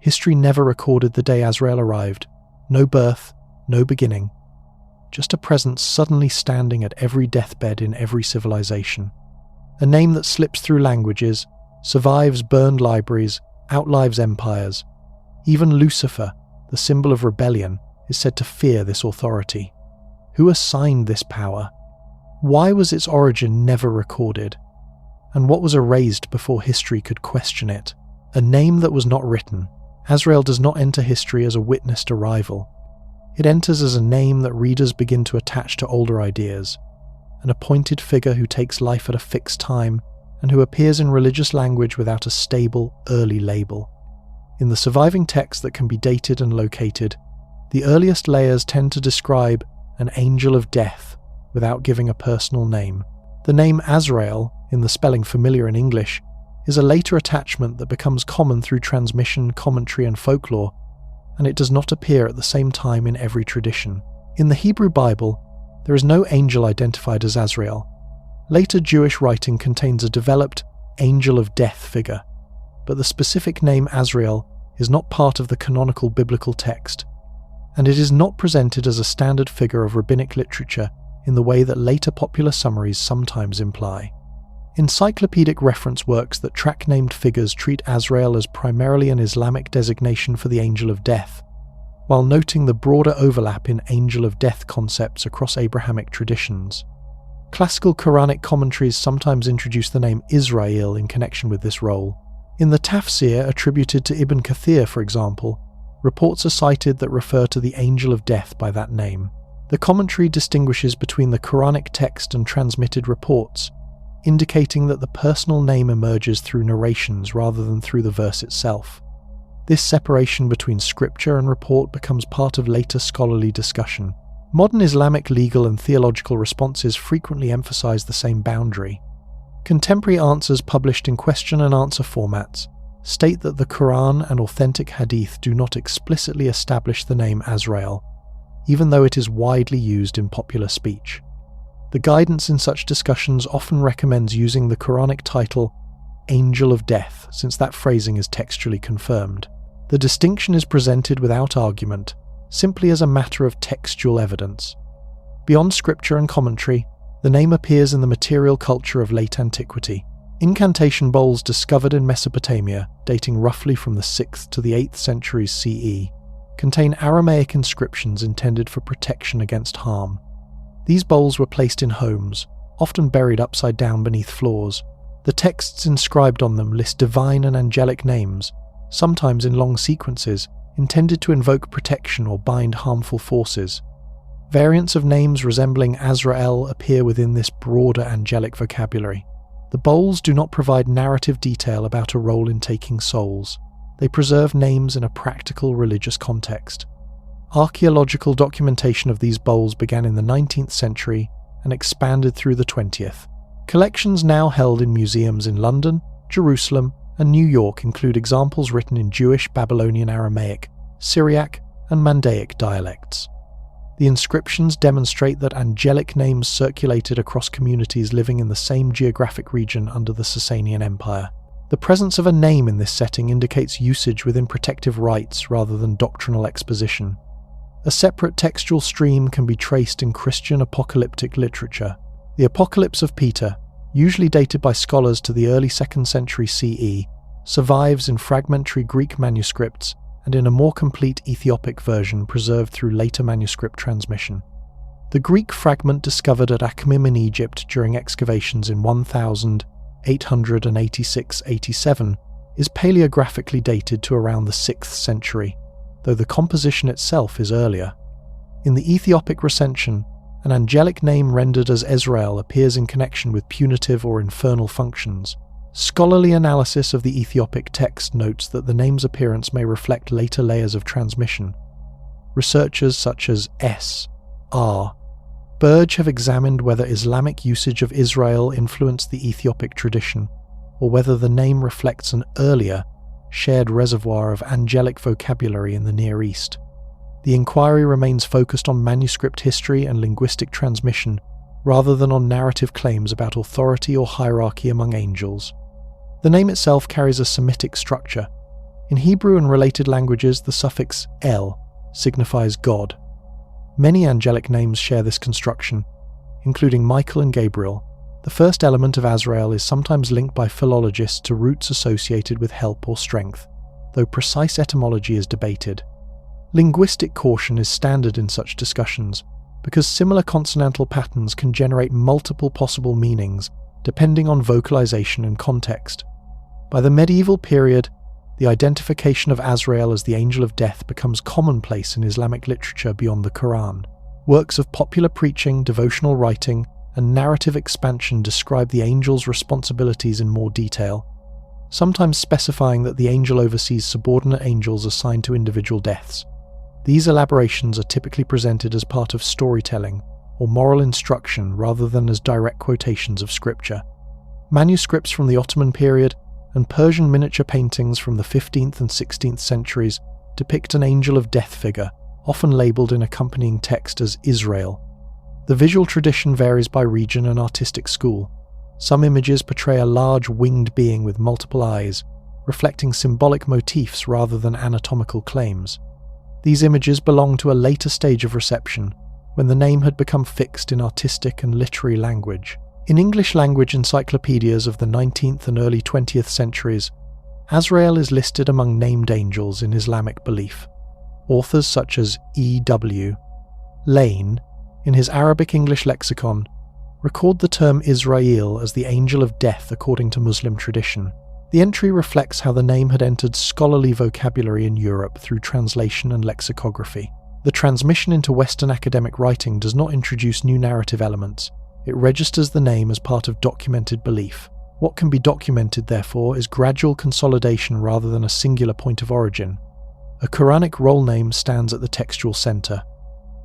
History never recorded the day Azrael arrived. No birth, no beginning. Just a presence suddenly standing at every deathbed in every civilization. A name that slips through languages, survives burned libraries, outlives empires. Even Lucifer, the symbol of rebellion, is said to fear this authority. Who assigned this power? Why was its origin never recorded? And what was erased before history could question it? A name that was not written. Azrael does not enter history as a witnessed arrival. It enters as a name that readers begin to attach to older ideas. An appointed figure who takes life at a fixed time and who appears in religious language without a stable, early label. In the surviving text that can be dated and located, the earliest layers tend to describe an angel of death without giving a personal name. The name Azrael, in the spelling familiar in English, is a later attachment that becomes common through transmission, commentary and folklore, and it does not appear at the same time in every tradition. In the Hebrew Bible, there is no angel identified as Azrael. Later Jewish writing contains a developed angel of death figure, but the specific name Azrael is not part of the canonical biblical text, and it is not presented as a standard figure of rabbinic literature in the way that later popular summaries sometimes imply. Encyclopedic reference works that track named figures treat Azrael as primarily an Islamic designation for the angel of death, while noting the broader overlap in angel of death concepts across Abrahamic traditions. Classical Quranic commentaries sometimes introduce the name Israel in connection with this role. In the Tafsir attributed to Ibn Kathir, for example, reports are cited that refer to the angel of death by that name. The commentary distinguishes between the Quranic text and transmitted reports, indicating that the personal name emerges through narrations rather than through the verse itself. This separation between scripture and report becomes part of later scholarly discussion. Modern Islamic legal and theological responses frequently emphasize the same boundary. Contemporary answers published in question and answer formats state that the Quran and authentic hadith do not explicitly establish the name Azrael, even though it is widely used in popular speech. The guidance in such discussions often recommends using the Quranic title Angel of Death, since that phrasing is textually confirmed. The distinction is presented without argument, simply as a matter of textual evidence. Beyond scripture and commentary, the name appears in the material culture of late antiquity. Incantation bowls discovered in Mesopotamia, dating roughly from the 6th to the 8th centuries CE, contain Aramaic inscriptions intended for protection against harm. These bowls were placed in homes, often buried upside down beneath floors. The texts inscribed on them list divine and angelic names, sometimes in long sequences, intended to invoke protection or bind harmful forces. Variants of names resembling Azrael appear within this broader angelic vocabulary. The bowls do not provide narrative detail about a role in taking souls. They preserve names in a practical religious context. Archaeological documentation of these bowls began in the 19th century and expanded through the 20th. Collections now held in museums in London, Jerusalem, and New York include examples written in Jewish, Babylonian Aramaic, Syriac, and Mandaic dialects. The inscriptions demonstrate that angelic names circulated across communities living in the same geographic region under the Sasanian Empire. The presence of a name in this setting indicates usage within protective rites rather than doctrinal exposition. A separate textual stream can be traced in Christian apocalyptic literature. The Apocalypse of Peter, usually dated by scholars to the early 2nd century CE, survives in fragmentary Greek manuscripts and in a more complete Ethiopic version preserved through later manuscript transmission. The Greek fragment discovered at Akhmim in Egypt during excavations in 1886-87 is paleographically dated to around the 6th century, though the composition itself is earlier. In the Ethiopic recension, an angelic name rendered as Azrael appears in connection with punitive or infernal functions. Scholarly analysis of the Ethiopic text notes that the name's appearance may reflect later layers of transmission. Researchers such as S. R. Burge have examined whether Islamic usage of Israel influenced the Ethiopic tradition, or whether the name reflects an earlier, shared reservoir of angelic vocabulary in the Near East. The inquiry remains focused on manuscript history and linguistic transmission, rather than on narrative claims about authority or hierarchy among angels. The name itself carries a Semitic structure. In Hebrew and related languages, the suffix El signifies God. Many angelic names share this construction, including Michael and Gabriel. The first element of Azrael is sometimes linked by philologists to roots associated with help or strength, though precise etymology is debated. Linguistic caution is standard in such discussions, because similar consonantal patterns can generate multiple possible meanings depending on vocalization and context. By the medieval period, the identification of Azrael as the angel of death becomes commonplace in Islamic literature beyond the Quran. Works of popular preaching, devotional writing, and narrative expansion describe the angel's responsibilities in more detail, sometimes specifying that the angel oversees subordinate angels assigned to individual deaths. These elaborations are typically presented as part of storytelling or moral instruction rather than as direct quotations of scripture. Manuscripts from the Ottoman period and Persian miniature paintings from the 15th and 16th centuries depict an angel of death figure, often labelled in accompanying text as Azrael. The visual tradition varies by region and artistic school. Some images portray a large winged being with multiple eyes, reflecting symbolic motifs rather than anatomical claims. These images belong to a later stage of reception, when the name had become fixed in artistic and literary language. In English language encyclopedias of the 19th and early 20th centuries, Azrael is listed among named angels in Islamic belief. Authors such as E.W. Lane, in his Arabic-English lexicon, record the term Israel as the angel of death according to Muslim tradition. The entry reflects how the name had entered scholarly vocabulary in Europe through translation and lexicography. The transmission into Western academic writing does not introduce new narrative elements. It registers the name as part of documented belief. What can be documented, therefore, is gradual consolidation rather than a singular point of origin. A Quranic role name stands at the textual center.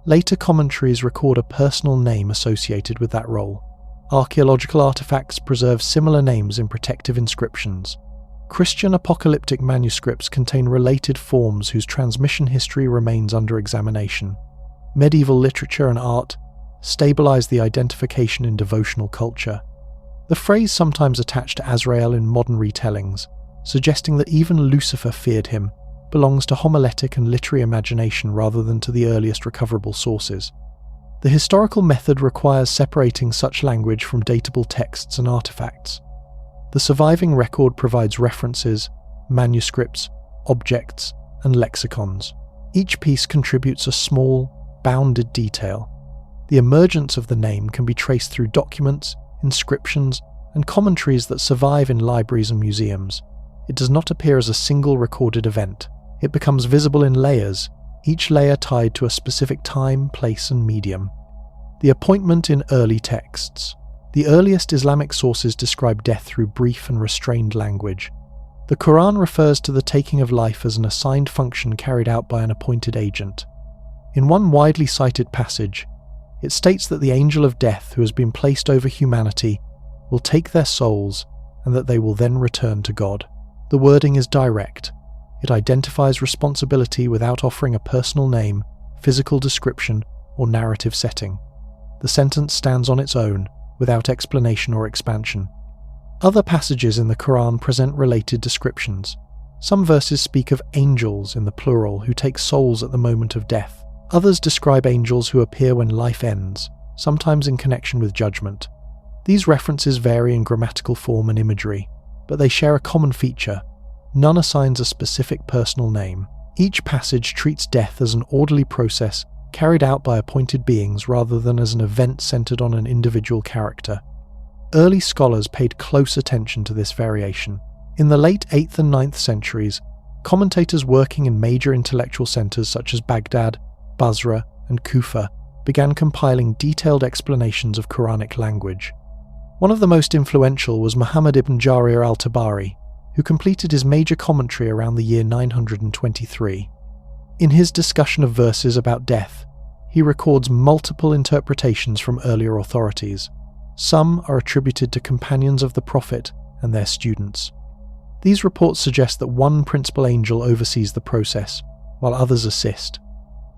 Later commentaries record a personal name associated with that role. Archaeological artifacts preserve similar names in protective inscriptions. Christian apocalyptic manuscripts contain related forms whose transmission history remains under examination. Medieval literature and art stabilize the identification in devotional culture. The phrase sometimes attached to Azrael in modern retellings, suggesting that even Lucifer feared him, belongs to homiletic and literary imagination rather than to the earliest recoverable sources. The historical method requires separating such language from datable texts and artifacts. The surviving record provides references, manuscripts, objects, and lexicons. Each piece contributes a small, bounded detail. The emergence of the name can be traced through documents, inscriptions, and commentaries that survive in libraries and museums. It does not appear as a single recorded event. It becomes visible in layers, each layer tied to a specific time, place, and medium. The appointment in early texts. The earliest Islamic sources describe death through brief and restrained language. The Quran refers to the taking of life as an assigned function carried out by an appointed agent. In one widely cited passage, it states that the angel of death who has been placed over humanity will take their souls and that they will then return to God. The wording is direct. It identifies responsibility without offering a personal name, physical description, or narrative setting. The sentence stands on its own, without explanation or expansion. Other passages in the Quran present related descriptions. Some verses speak of angels in the plural who take souls at the moment of death. Others describe angels who appear when life ends, sometimes in connection with judgment. These references vary in grammatical form and imagery, but they share a common feature. None assigns a specific personal name. Each passage treats death as an orderly process carried out by appointed beings rather than as an event centered on an individual character. Early scholars paid close attention to this variation. In the late 8th and 9th centuries, commentators working in major intellectual centers such as Baghdad, Basra, and Kufa began compiling detailed explanations of Quranic language. One of the most influential was Muhammad ibn Jarir al-Tabari, who completed his major commentary around the year 923. In his discussion of verses about death, he records multiple interpretations from earlier authorities. Some are attributed to companions of the Prophet and their students. These reports suggest that one principal angel oversees the process, while others assist.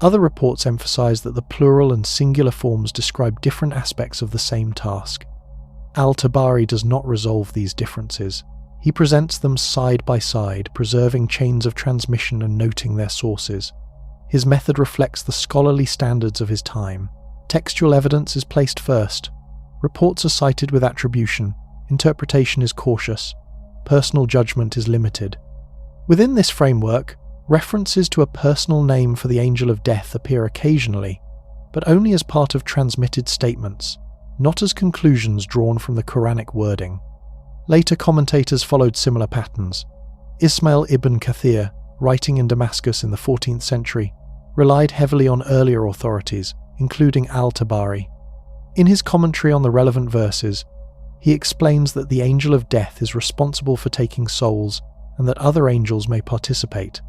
Other reports emphasize that the plural and singular forms describe different aspects of the same task. Al-Tabari does not resolve these differences. He presents them side by side, preserving chains of transmission and noting their sources. His method reflects the scholarly standards of his time. Textual evidence is placed first. Reports are cited with attribution. Interpretation is cautious. Personal judgment is limited. Within this framework, references to a personal name for the angel of death appear occasionally, but only as part of transmitted statements, not as conclusions drawn from the Quranic wording. Later commentators followed similar patterns. Ismail ibn Kathir, writing in Damascus in the 14th century, relied heavily on earlier authorities, including al-Tabari. In his commentary on the relevant verses, he explains that the angel of death is responsible for taking souls and that other angels may participate.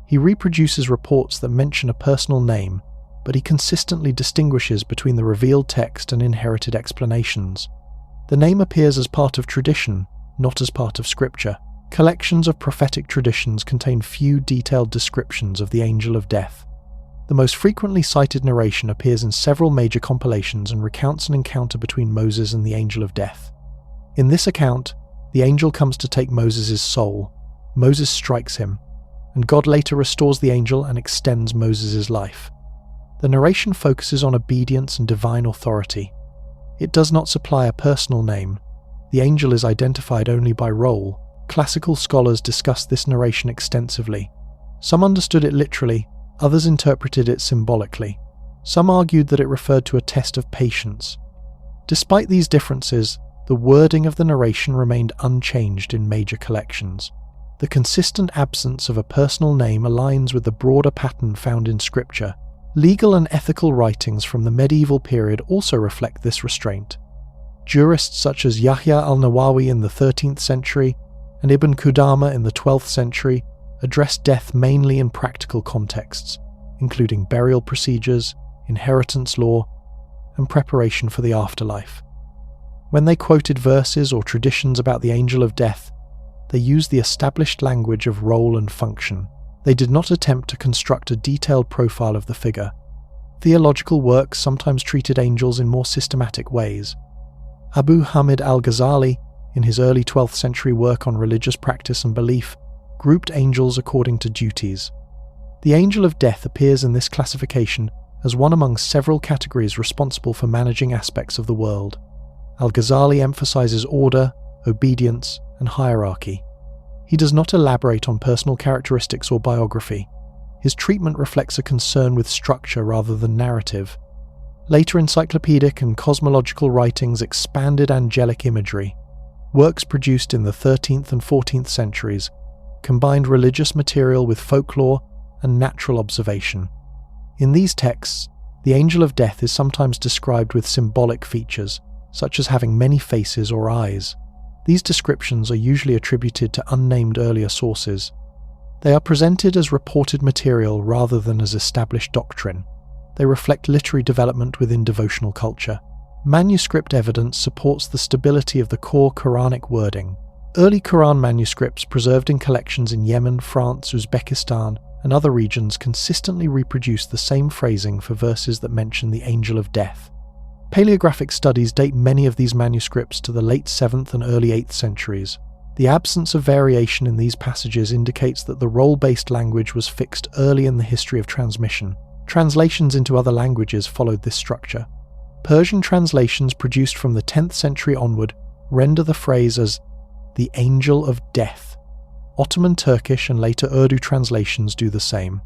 He reproduces reports that mention a personal name, but he consistently distinguishes between the revealed text and inherited explanations. The name appears as part of tradition, not as part of scripture. Collections of prophetic traditions contain few detailed descriptions of the angel of death. The most frequently cited narration appears in several major compilations and recounts an encounter between Moses and the angel of death. In this account, the angel comes to take Moses' soul. Moses strikes him, and God later restores the angel and extends Moses' life. The narration focuses on obedience and divine authority. It does not supply a personal name. The angel is identified only by role. Classical scholars discussed this narration extensively. Some understood it literally, others interpreted it symbolically. Some argued that it referred to a test of patience. Despite these differences, the wording of the narration remained unchanged in major collections. The consistent absence of a personal name aligns with the broader pattern found in scripture. Legal and ethical writings from the medieval period also reflect this restraint. Jurists such as Yahya al-Nawawi in the 13th century and Ibn Qudama in the 12th century addressed death mainly in practical contexts, including burial procedures, inheritance law, and preparation for the afterlife. When they quoted verses or traditions about the angel of death, they used the established language of role and function. They did not attempt to construct a detailed profile of the figure. Theological works sometimes treated angels in more systematic ways. Abu Hamid al-Ghazali, in his early 12th century work on religious practice and belief, grouped angels according to duties. The angel of death appears in this classification as one among several categories responsible for managing aspects of the world. Al-Ghazali emphasizes order, obedience, and hierarchy. He does not elaborate on personal characteristics or biography. His treatment reflects a concern with structure rather than narrative. Later encyclopedic and cosmological writings expanded angelic imagery. Works produced in the 13th and 14th centuries combined religious material with folklore and natural observation. In these texts, the angel of death is sometimes described with symbolic features, such as having many faces or eyes. These descriptions are usually attributed to unnamed earlier sources. They are presented as reported material rather than as established doctrine. They reflect literary development within devotional culture. Manuscript evidence supports the stability of the core Quranic wording. Early Quran manuscripts preserved in collections in Yemen, France, Uzbekistan, and other regions consistently reproduce the same phrasing for verses that mention the angel of death. Paleographic studies date many of these manuscripts to the late 7th and early 8th centuries. The absence of variation in these passages indicates that the role-based language was fixed early in the history of transmission. Translations into other languages followed this structure. Persian translations produced from the 10th century onward render the phrase as the angel of death. Ottoman Turkish and later Urdu translations do the same.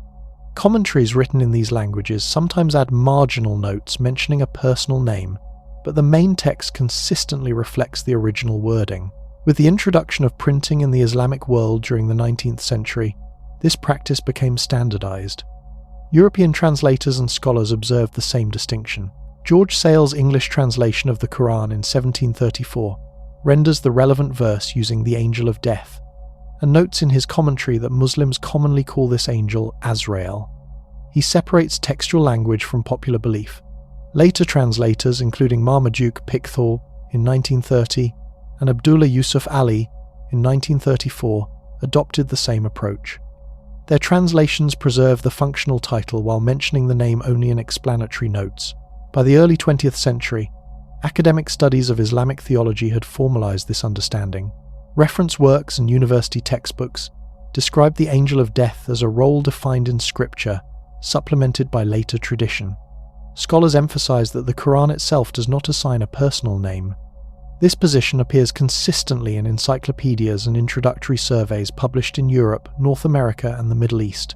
Commentaries written in these languages sometimes add marginal notes mentioning a personal name, but the main text consistently reflects the original wording. With the introduction of printing in the Islamic world during the 19th century, this practice became standardized. European translators and scholars observed the same distinction. George Sale's English translation of the Quran in 1734 renders the relevant verse using the angel of death, and notes in his commentary that Muslims commonly call this angel Azrael. He separates textual language from popular belief. Later translators, including Marmaduke Pickthall in 1930 and Abdullah Yusuf Ali in 1934, adopted the same approach. Their translations preserve the functional title while mentioning the name only in explanatory notes. By the early 20th century, academic studies of Islamic theology had formalized this understanding. Reference works and university textbooks describe the angel of death as a role defined in scripture, supplemented by later tradition. Scholars emphasize that the Quran itself does not assign a personal name. This position appears consistently in encyclopedias and introductory surveys published in Europe, North America, and the Middle East.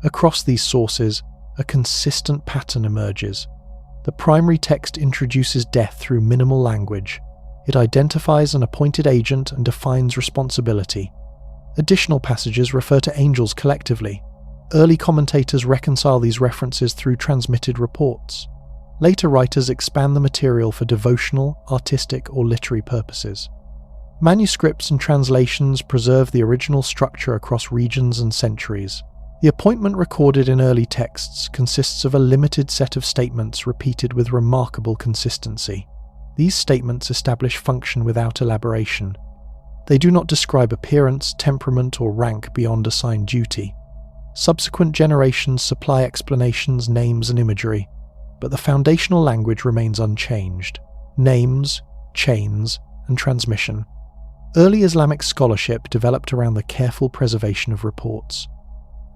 Across these sources, a consistent pattern emerges. The primary text introduces death through minimal language. It identifies an appointed agent and defines responsibility. Additional passages refer to angels collectively. Early commentators reconcile these references through transmitted reports. Later writers expand the material for devotional, artistic, or literary purposes. Manuscripts and translations preserve the original structure across regions and centuries. The appointment recorded in early texts consists of a limited set of statements repeated with remarkable consistency. These statements establish function without elaboration. They do not describe appearance, temperament, or rank beyond assigned duty. Subsequent generations supply explanations, names, and imagery, but the foundational language remains unchanged: names, chains, and transmission. Early Islamic scholarship developed around the careful preservation of reports.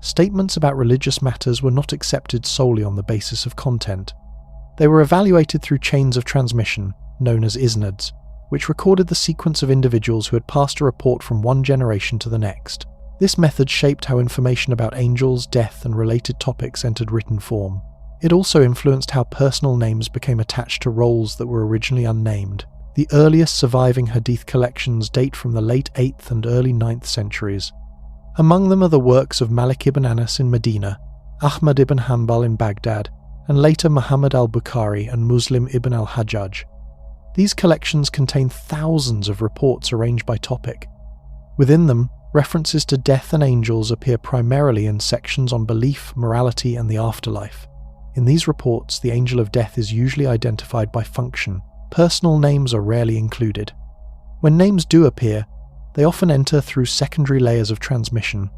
Statements about religious matters were not accepted solely on the basis of content. They were evaluated through chains of transmission, known as isnads, which recorded the sequence of individuals who had passed a report from one generation to the next. This method shaped how information about angels, death, and related topics entered written form. It also influenced how personal names became attached to roles that were originally unnamed. The earliest surviving hadith collections date from the late 8th and early 9th centuries. Among them are the works of Malik ibn Anas in Medina, Ahmad ibn Hanbal in Baghdad, and later Muhammad al-Bukhari and Muslim ibn al-Hajjaj. These collections contain thousands of reports arranged by topic. Within them, references to death and angels appear primarily in sections on belief, morality, and the afterlife. In these reports, the angel of death is usually identified by function. Personal names are rarely included. When names do appear, they often enter through secondary layers of transmission.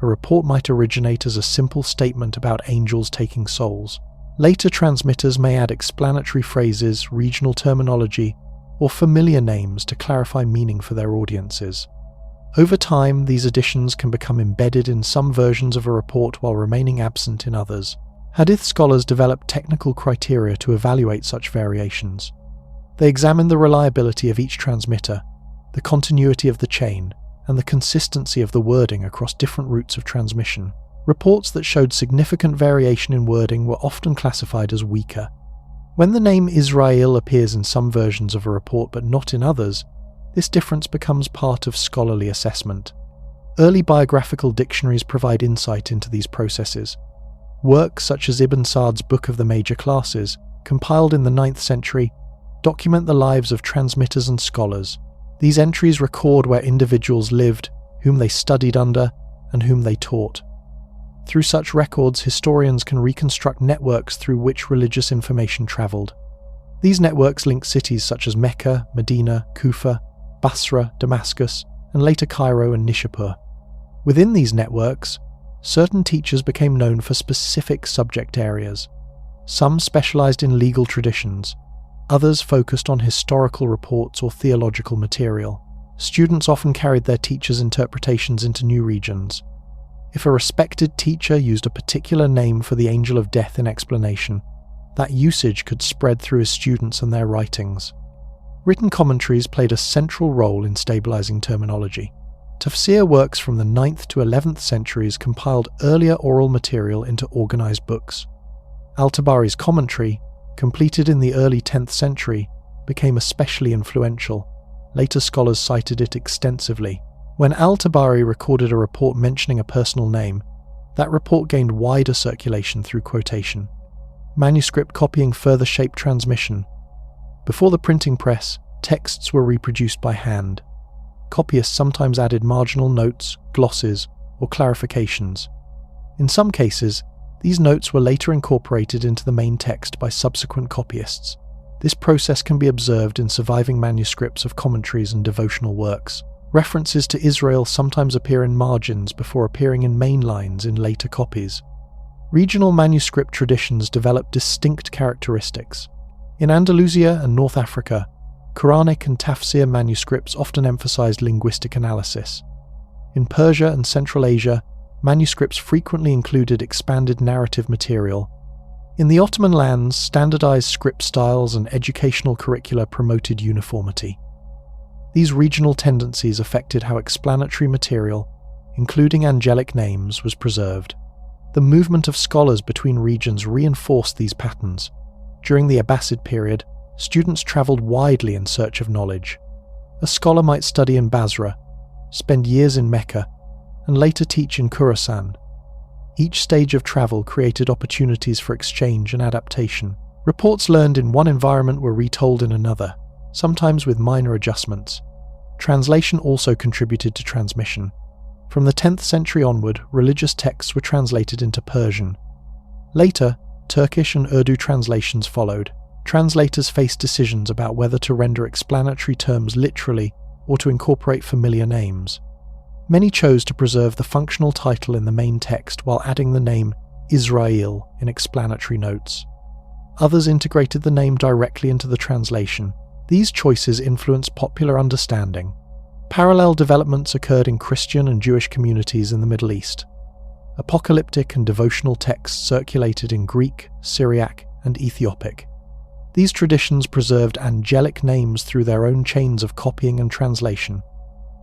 A report might originate as a simple statement about angels taking souls. Later transmitters may add explanatory phrases, regional terminology, or familiar names to clarify meaning for their audiences. Over time, these additions can become embedded in some versions of a report while remaining absent in others. Hadith scholars develop technical criteria to evaluate such variations. They examine the reliability of each transmitter, the continuity of the chain, and the consistency of the wording across different routes of transmission. Reports that showed significant variation in wording were often classified as weaker. When the name Azrael appears in some versions of a report but not in others, this difference becomes part of scholarly assessment. Early biographical dictionaries provide insight into these processes. Works such as Ibn Sa'd's Book of the Major Classes, compiled in the 9th century, document the lives of transmitters and scholars. These entries record where individuals lived, whom they studied under, and whom they taught. Through such records, historians can reconstruct networks through which religious information travelled. These networks link cities such as Mecca, Medina, Kufa, Basra, Damascus, and later Cairo and Nishapur. Within these networks, certain teachers became known for specific subject areas. Some specialized in legal traditions, others focused on historical reports or theological material. Students often carried their teachers' interpretations into new regions. If a respected teacher used a particular name for the angel of death in explanation, that usage could spread through his students and their writings. Written commentaries played a central role in stabilizing terminology. Tafsir works from the 9th to 11th centuries compiled earlier oral material into organized books. Al-Tabari's commentary, completed in the early 10th century, became especially influential. Later scholars cited it extensively. When Al-Tabari recorded a report mentioning a personal name, that report gained wider circulation through quotation. Manuscript copying further shaped transmission. Before the printing press, texts were reproduced by hand. Copyists sometimes added marginal notes, glosses, or clarifications. In some cases, these notes were later incorporated into the main text by subsequent copyists. This process can be observed in surviving manuscripts of commentaries and devotional works. References to Azrael sometimes appear in margins before appearing in main lines in later copies. Regional manuscript traditions develop distinct characteristics. In Andalusia and North Africa, Quranic and tafsir manuscripts often emphasized linguistic analysis. In Persia and Central Asia, manuscripts frequently included expanded narrative material. In the Ottoman lands, standardized script styles and educational curricula promoted uniformity. These regional tendencies affected how explanatory material, including angelic names, was preserved. The movement of scholars between regions reinforced these patterns. During the Abbasid period, students traveled widely in search of knowledge. A scholar might study in Basra, spend years in Mecca, and later teach in Khorasan. Each stage of travel created opportunities for exchange and adaptation. Reports learned in one environment were retold in another, sometimes with minor adjustments. Translation also contributed to transmission. From the 10th century onward, religious texts were translated into Persian. Later, Turkish and Urdu translations followed. Translators faced decisions about whether to render explanatory terms literally or to incorporate familiar names. Many chose to preserve the functional title in the main text while adding the name Azrael in explanatory notes. Others integrated the name directly into the translation. These choices influenced popular understanding. Parallel developments occurred in Christian and Jewish communities in the Middle East. Apocalyptic and devotional texts circulated in Greek, Syriac, and Ethiopic. These traditions preserved angelic names through their own chains of copying and translation.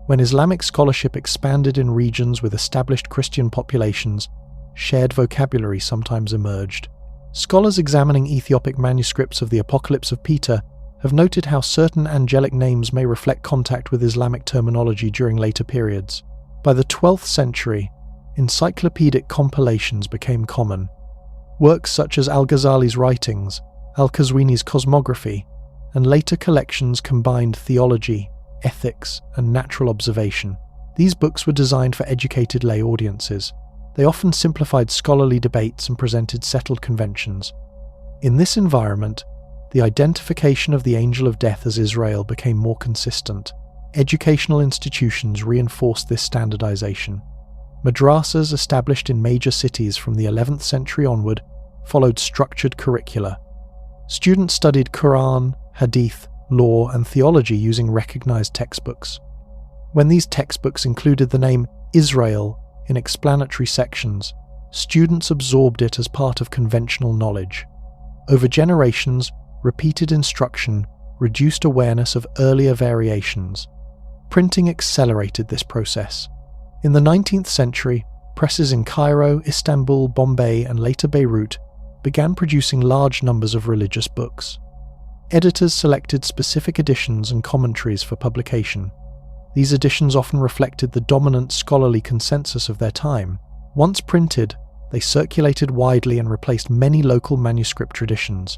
When Islamic scholarship expanded in regions with established Christian populations, shared vocabulary sometimes emerged. Scholars examining Ethiopic manuscripts of the Apocalypse of Peter have noted how certain angelic names may reflect contact with Islamic terminology during later periods. By the 12th century, encyclopedic compilations became common. Works such as Al-Ghazali's writings, Al-Qazwini's cosmography, and later collections combined theology, ethics, and natural observation. These books were designed for educated lay audiences. They often simplified scholarly debates and presented settled conventions. In this environment, the identification of the angel of death as Azrael became more consistent. Educational institutions reinforced this standardization. Madrasas established in major cities from the 11th century onward followed structured curricula. Students studied Quran, Hadith, law, and theology using recognized textbooks. When these textbooks included the name Azrael in explanatory sections, students absorbed it as part of conventional knowledge. Over generations, repeated instruction reduced awareness of earlier variations. Printing accelerated this process. In the 19th century, presses in Cairo, Istanbul, Bombay, and later Beirut began producing large numbers of religious books. Editors selected specific editions and commentaries for publication. These editions often reflected the dominant scholarly consensus of their time. Once printed, they circulated widely and replaced many local manuscript traditions.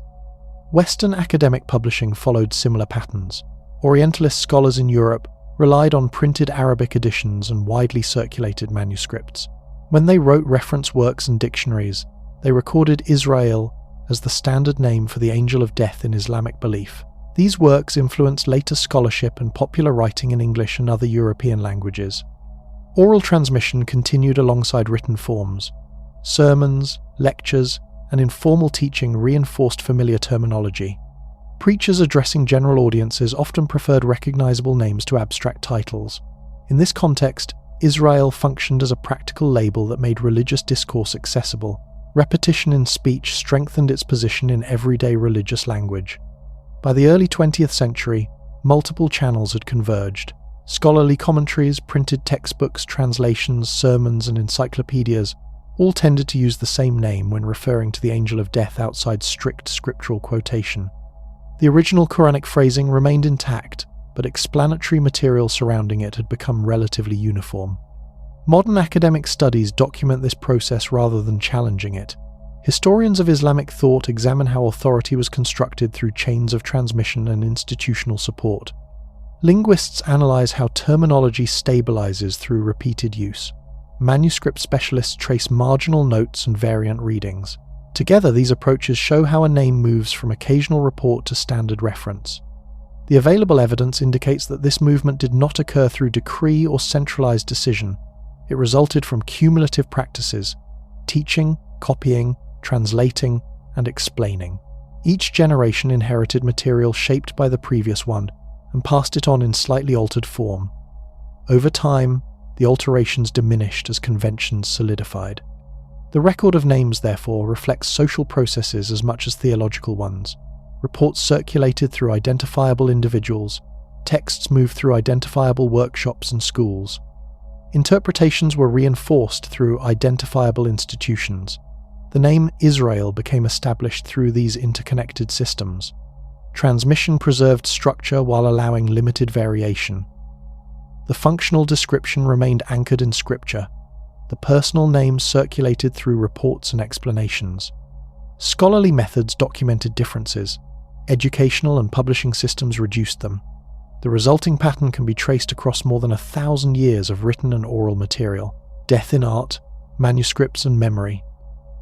Western academic publishing followed similar patterns. Orientalist scholars in Europe relied on printed Arabic editions and widely circulated manuscripts. When they wrote reference works and dictionaries, they recorded Azrael as the standard name for the angel of death in Islamic belief. These works influenced later scholarship and popular writing in English and other European languages. Oral transmission continued alongside written forms. Sermons, lectures, and informal teaching reinforced familiar terminology. Preachers addressing general audiences often preferred recognizable names to abstract titles. In this context, Azrael functioned as a practical label that made religious discourse accessible. Repetition in speech strengthened its position in everyday religious language. By the early 20th century, multiple channels had converged. Scholarly commentaries, printed textbooks, translations, sermons, and encyclopedias all tended to use the same name when referring to the angel of death outside strict scriptural quotation. The original Quranic phrasing remained intact, but explanatory material surrounding it had become relatively uniform. Modern academic studies document this process rather than challenging it. Historians of Islamic thought examine how authority was constructed through chains of transmission and institutional support. Linguists analyze how terminology stabilizes through repeated use. Manuscript specialists trace marginal notes and variant readings. Together, these approaches show how a name moves from occasional report to standard reference. The available evidence indicates that this movement did not occur through decree or centralized decision. It resulted from cumulative practices: teaching, copying, translating, and explaining. Each generation inherited material shaped by the previous one, and passed it on in slightly altered form. Over time, the alterations diminished as conventions solidified. The record of names, therefore, reflects social processes as much as theological ones. Reports circulated through identifiable individuals, texts moved through identifiable workshops and schools. Interpretations were reinforced through identifiable institutions. The name Israel became established through these interconnected systems. Transmission preserved structure while allowing limited variation. The functional description remained anchored in scripture. The personal names circulated through reports and explanations. Scholarly methods documented differences. Educational and publishing systems reduced them. The resulting pattern can be traced across more than 1,000 years of written and oral material, death in art, manuscripts and memory.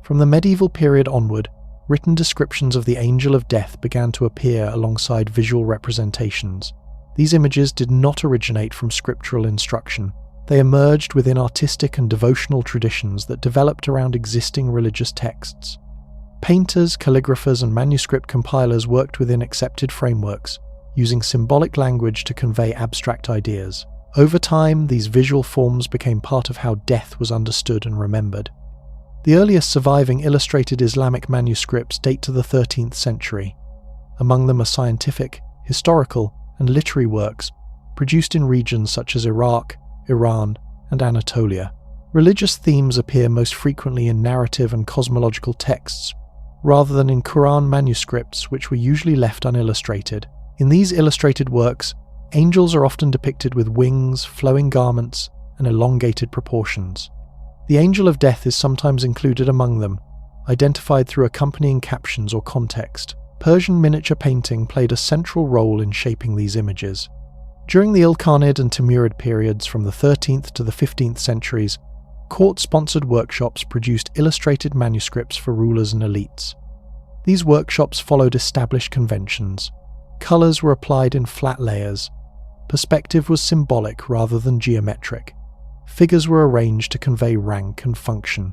From the medieval period onward, written descriptions of the angel of death began to appear alongside visual representations. These images did not originate from scriptural instruction. They emerged within artistic and devotional traditions that developed around existing religious texts. Painters, calligraphers, and manuscript compilers worked within accepted frameworks, using symbolic language to convey abstract ideas. Over time, these visual forms became part of how death was understood and remembered. The earliest surviving illustrated Islamic manuscripts date to the 13th century. Among them are scientific, historical, and literary works produced in regions such as Iraq, Iran, and Anatolia. Religious themes appear most frequently in narrative and cosmological texts, rather than in Quran manuscripts, which were usually left unillustrated. In these illustrated works, angels are often depicted with wings, flowing garments, and elongated proportions. The angel of death is sometimes included among them, identified through accompanying captions or context. Persian miniature painting played a central role in shaping these images. During the Ilkhanid and Timurid periods from the 13th to the 15th centuries, court-sponsored workshops produced illustrated manuscripts for rulers and elites. These workshops followed established conventions. Colours were applied in flat layers. Perspective was symbolic rather than geometric. Figures were arranged to convey rank and function.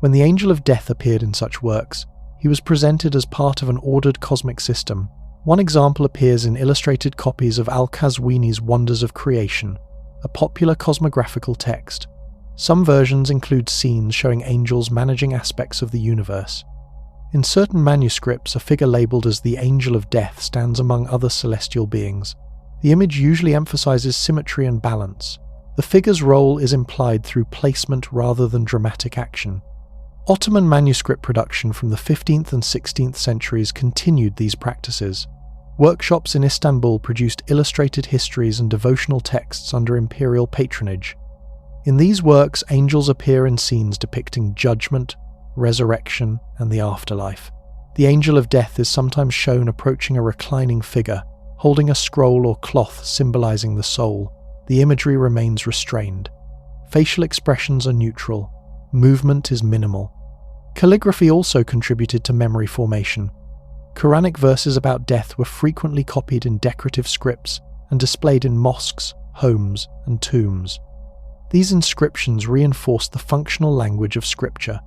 When the angel of death appeared in such works, he was presented as part of an ordered cosmic system. One example appears in illustrated copies of Al-Qazwini's Wonders of Creation, a popular cosmographical text. Some versions include scenes showing angels managing aspects of the universe. In certain manuscripts, a figure labelled as the Angel of Death stands among other celestial beings. The image usually emphasizes symmetry and balance. The figure's role is implied through placement rather than dramatic action. Ottoman manuscript production from the 15th and 16th centuries continued these practices. Workshops in Istanbul produced illustrated histories and devotional texts under imperial patronage. In these works, angels appear in scenes depicting judgment, resurrection, and the afterlife. The angel of death is sometimes shown approaching a reclining figure, holding a scroll or cloth symbolizing the soul. The imagery remains restrained. Facial expressions are neutral. Movement is minimal. Calligraphy also contributed to memory formation. Quranic verses about death were frequently copied in decorative scripts and displayed in mosques, homes, and tombs. These inscriptions reinforced the functional language of scripture.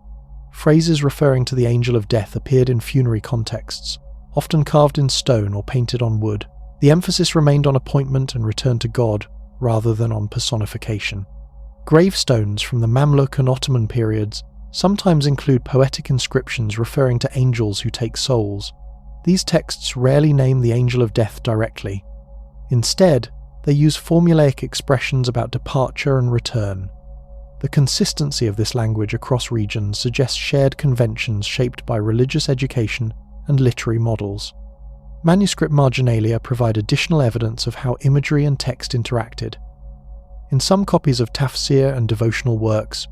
Phrases referring to the angel of death appeared in funerary contexts, often carved in stone or painted on wood. The emphasis remained on appointment and return to God, rather than on personification. Gravestones from the Mamluk and Ottoman periods sometimes include poetic inscriptions referring to angels who take souls. These texts rarely name the angel of death directly. Instead, they use formulaic expressions about departure and return. The consistency of this language across regions suggests shared conventions shaped by religious education and literary models. Manuscript marginalia provide additional evidence of how imagery and text interacted. In some copies of tafsir and devotional works,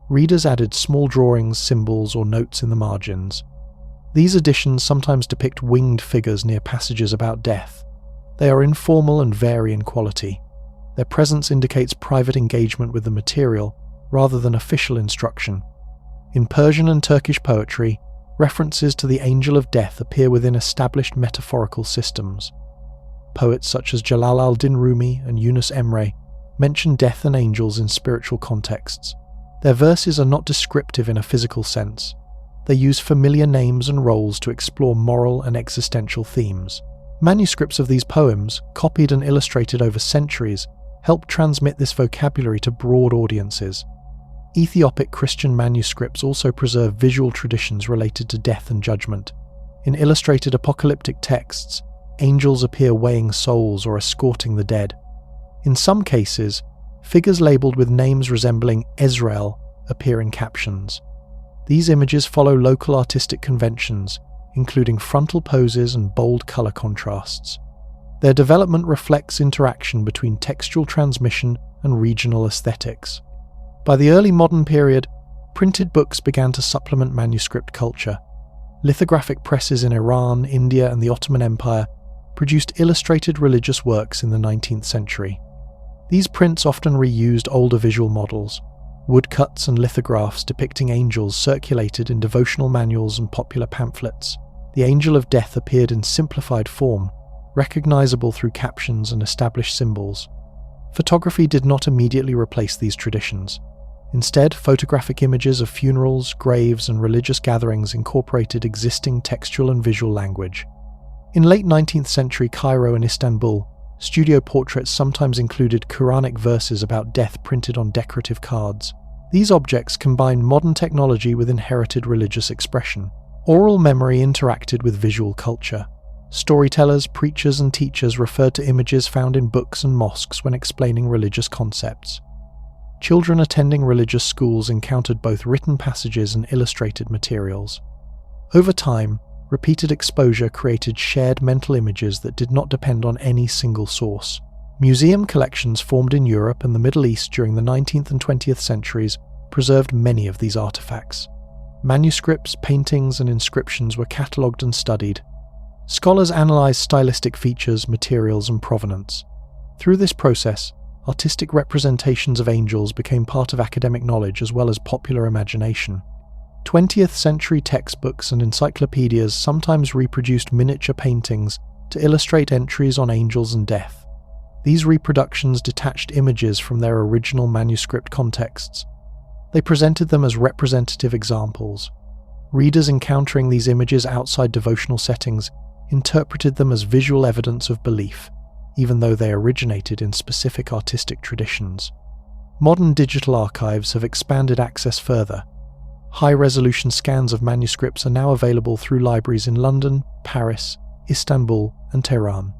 readers added small drawings, symbols, or notes in the margins. These additions sometimes depict winged figures near passages about death. They are informal and vary in quality. Their presence indicates private engagement with the material, rather than official instruction. In Persian and Turkish poetry, references to the angel of death appear within established metaphorical systems. Poets such as Jalal al-Din Rumi and Yunus Emre mention death and angels in spiritual contexts. Their verses are not descriptive in a physical sense. They use familiar names and roles to explore moral and existential themes. Manuscripts of these poems, copied and illustrated over centuries, helped transmit this vocabulary to broad audiences. Ethiopic Christian manuscripts also preserve visual traditions related to death and judgment. In illustrated apocalyptic texts, angels appear weighing souls or escorting the dead. In some cases, figures labelled with names resembling Azrael appear in captions. These images follow local artistic conventions, including frontal poses and bold colour contrasts. Their development reflects interaction between textual transmission and regional aesthetics. By the early modern period, printed books began to supplement manuscript culture. Lithographic presses in Iran, India, and the Ottoman Empire produced illustrated religious works in the 19th century. These prints often reused older visual models. Woodcuts and lithographs depicting angels circulated in devotional manuals and popular pamphlets. The angel of death appeared in simplified form, recognizable through captions and established symbols. Photography did not immediately replace these traditions. Instead, photographic images of funerals, graves, and religious gatherings incorporated existing textual and visual language. In late 19th century Cairo and Istanbul, studio portraits sometimes included Quranic verses about death printed on decorative cards. These objects combined modern technology with inherited religious expression. Oral memory interacted with visual culture. Storytellers, preachers, and teachers referred to images found in books and mosques when explaining religious concepts. Children attending religious schools encountered both written passages and illustrated materials. Over time, repeated exposure created shared mental images that did not depend on any single source. Museum collections formed in Europe and the Middle East during the 19th and 20th centuries preserved many of these artifacts. Manuscripts, paintings, and inscriptions were catalogued and studied. Scholars analyzed stylistic features, materials, and provenance. Through this process, artistic representations of angels became part of academic knowledge as well as popular imagination. 20th century textbooks and encyclopedias sometimes reproduced miniature paintings to illustrate entries on angels and death. These reproductions detached images from their original manuscript contexts. They presented them as representative examples. Readers encountering these images outside devotional settings interpreted them as visual evidence of belief, even though they originated in specific artistic traditions. Modern digital archives have expanded access further. High-resolution scans of manuscripts are now available through libraries in London, Paris, Istanbul, and Tehran.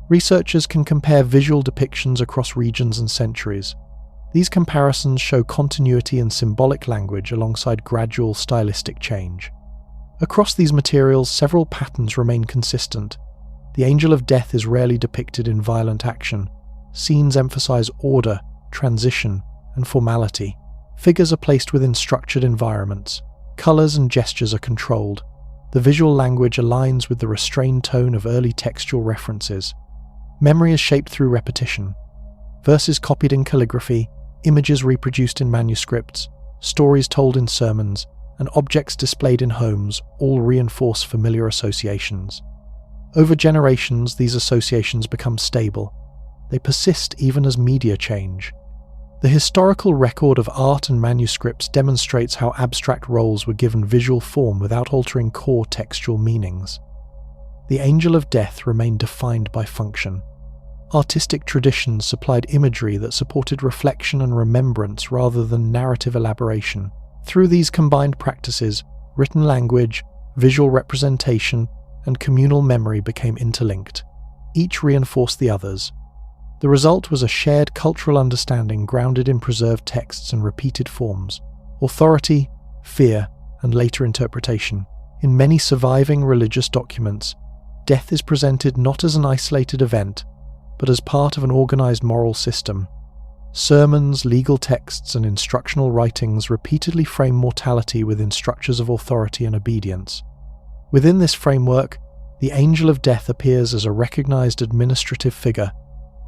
Researchers can compare visual depictions across regions and centuries. These comparisons show continuity in symbolic language alongside gradual stylistic change. Across these materials, several patterns remain consistent. The angel of death is rarely depicted in violent action. Scenes emphasize order, transition, and formality. Figures are placed within structured environments. Colors and gestures are controlled. The visual language aligns with the restrained tone of early textual references. Memory is shaped through repetition. Verses copied in calligraphy, images reproduced in manuscripts, stories told in sermons, and objects displayed in homes all reinforce familiar associations. Over generations, these associations become stable. They persist even as media change. The historical record of art and manuscripts demonstrates how abstract roles were given visual form without altering core textual meanings. The angel of death remained defined by function. Artistic traditions supplied imagery that supported reflection and remembrance rather than narrative elaboration. Through these combined practices, written language, visual representation, and communal memory became interlinked. Each reinforced the others. The result was a shared cultural understanding grounded in preserved texts and repeated forms, authority, fear, and later interpretation. In many surviving religious documents, death is presented not as an isolated event, but as part of an organized moral system. Sermons, legal texts, and instructional writings repeatedly frame mortality within structures of authority and obedience. Within this framework, the angel of death appears as a recognized administrative figure,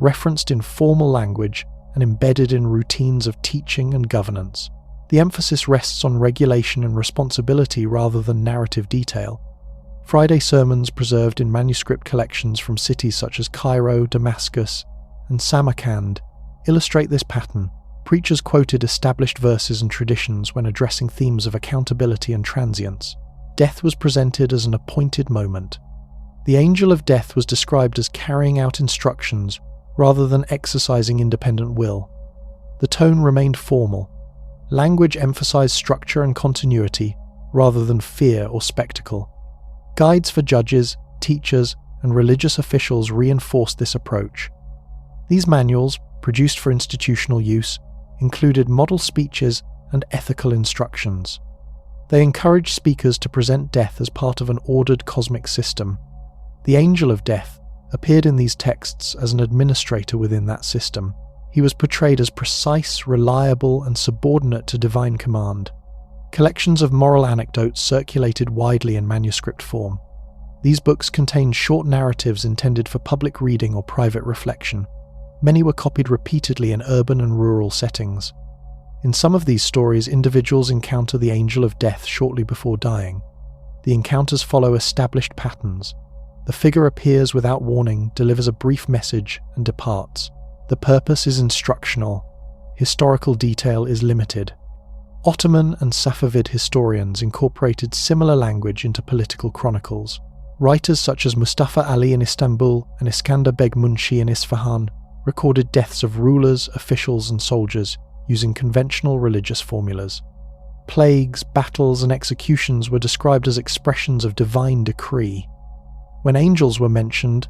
referenced in formal language and embedded in routines of teaching and governance. The emphasis rests on regulation and responsibility rather than narrative detail. Friday sermons preserved in manuscript collections from cities such as Cairo, Damascus, and Samarkand illustrate this pattern. Preachers quoted established verses and traditions when addressing themes of accountability and transience. Death was presented as an appointed moment. The angel of death was described as carrying out instructions rather than exercising independent will. The tone remained formal. Language emphasized structure and continuity rather than fear or spectacle. Guides for judges, teachers, and religious officials reinforced this approach. These manuals, produced for institutional use, included model speeches and ethical instructions. They encouraged speakers to present death as part of an ordered cosmic system. The angel of death appeared in these texts as an administrator within that system. He was portrayed as precise, reliable, and subordinate to divine command. Collections of moral anecdotes circulated widely in manuscript form. These books contained short narratives intended for public reading or private reflection. Many were copied repeatedly in urban and rural settings. In some of these stories, individuals encounter the angel of death shortly before dying. The encounters follow established patterns. The figure appears without warning, delivers a brief message, and departs. The purpose is instructional. Historical detail is limited. Ottoman and Safavid historians incorporated similar language into political chronicles. Writers such as Mustafa Ali in Istanbul and Iskandar Beg Munshi in Isfahan recorded deaths of rulers, officials, and soldiers using conventional religious formulas. Plagues, battles, and executions were described as expressions of divine decree. When angels were mentioned,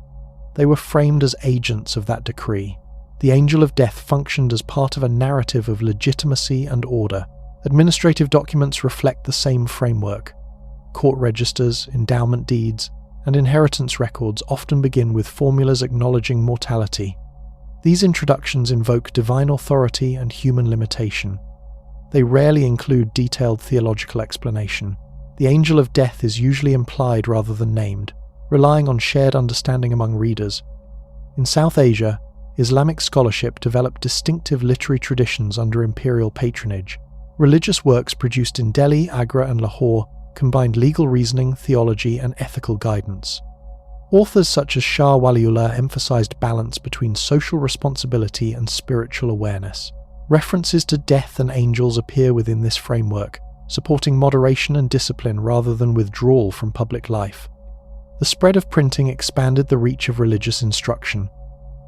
they were framed as agents of that decree. The angel of death functioned as part of a narrative of legitimacy and order. Administrative documents reflect the same framework. Court registers, endowment deeds, and inheritance records often begin with formulas acknowledging mortality. These introductions invoke divine authority and human limitation. They rarely include detailed theological explanation. The angel of death is usually implied rather than named, relying on shared understanding among readers. In South Asia, Islamic scholarship developed distinctive literary traditions under imperial patronage. Religious works produced in Delhi, Agra, and Lahore combined legal reasoning, theology, and ethical guidance. Authors such as Shah Waliullah emphasized balance between social responsibility and spiritual awareness. References to death and angels appear within this framework, supporting moderation and discipline rather than withdrawal from public life. The spread of printing expanded the reach of religious instruction.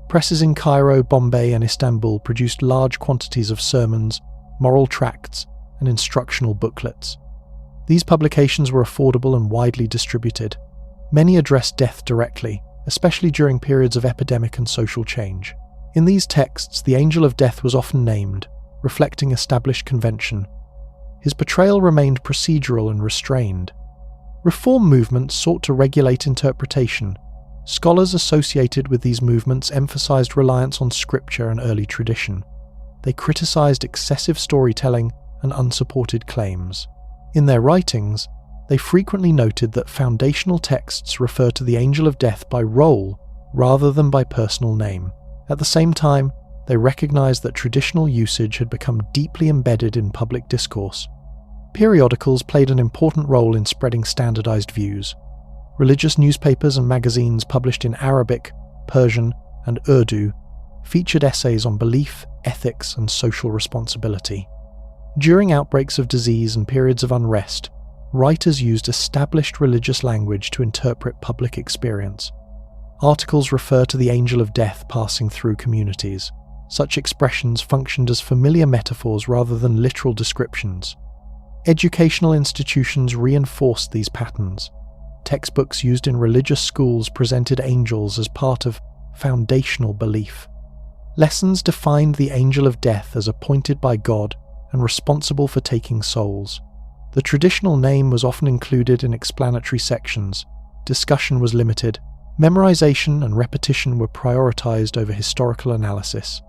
Presses in Cairo, Bombay, and Istanbul produced large quantities of sermons, moral tracts, and instructional booklets. These publications were affordable and widely distributed. Many addressed death directly, especially during periods of epidemic and social change. In these texts, the angel of death was often named, reflecting established convention. His portrayal remained procedural and restrained. Reform movements sought to regulate interpretation. Scholars associated with these movements emphasized reliance on scripture and early tradition. They criticized excessive storytelling and unsupported claims. In their writings, they frequently noted that foundational texts refer to the angel of death by role rather than by personal name. At the same time, they recognized that traditional usage had become deeply embedded in public discourse. Periodicals played an important role in spreading standardized views. Religious newspapers and magazines published in Arabic, Persian, and Urdu featured essays on belief, ethics, and social responsibility. During outbreaks of disease and periods of unrest, writers used established religious language to interpret public experience. Articles refer to the angel of death passing through communities. Such expressions functioned as familiar metaphors rather than literal descriptions. Educational institutions reinforced these patterns. Textbooks used in religious schools presented angels as part of foundational belief. Lessons defined the angel of death as appointed by God and responsible for taking souls. The traditional name was often included in explanatory sections. Discussion was limited. Memorization and repetition were prioritized over historical analysis.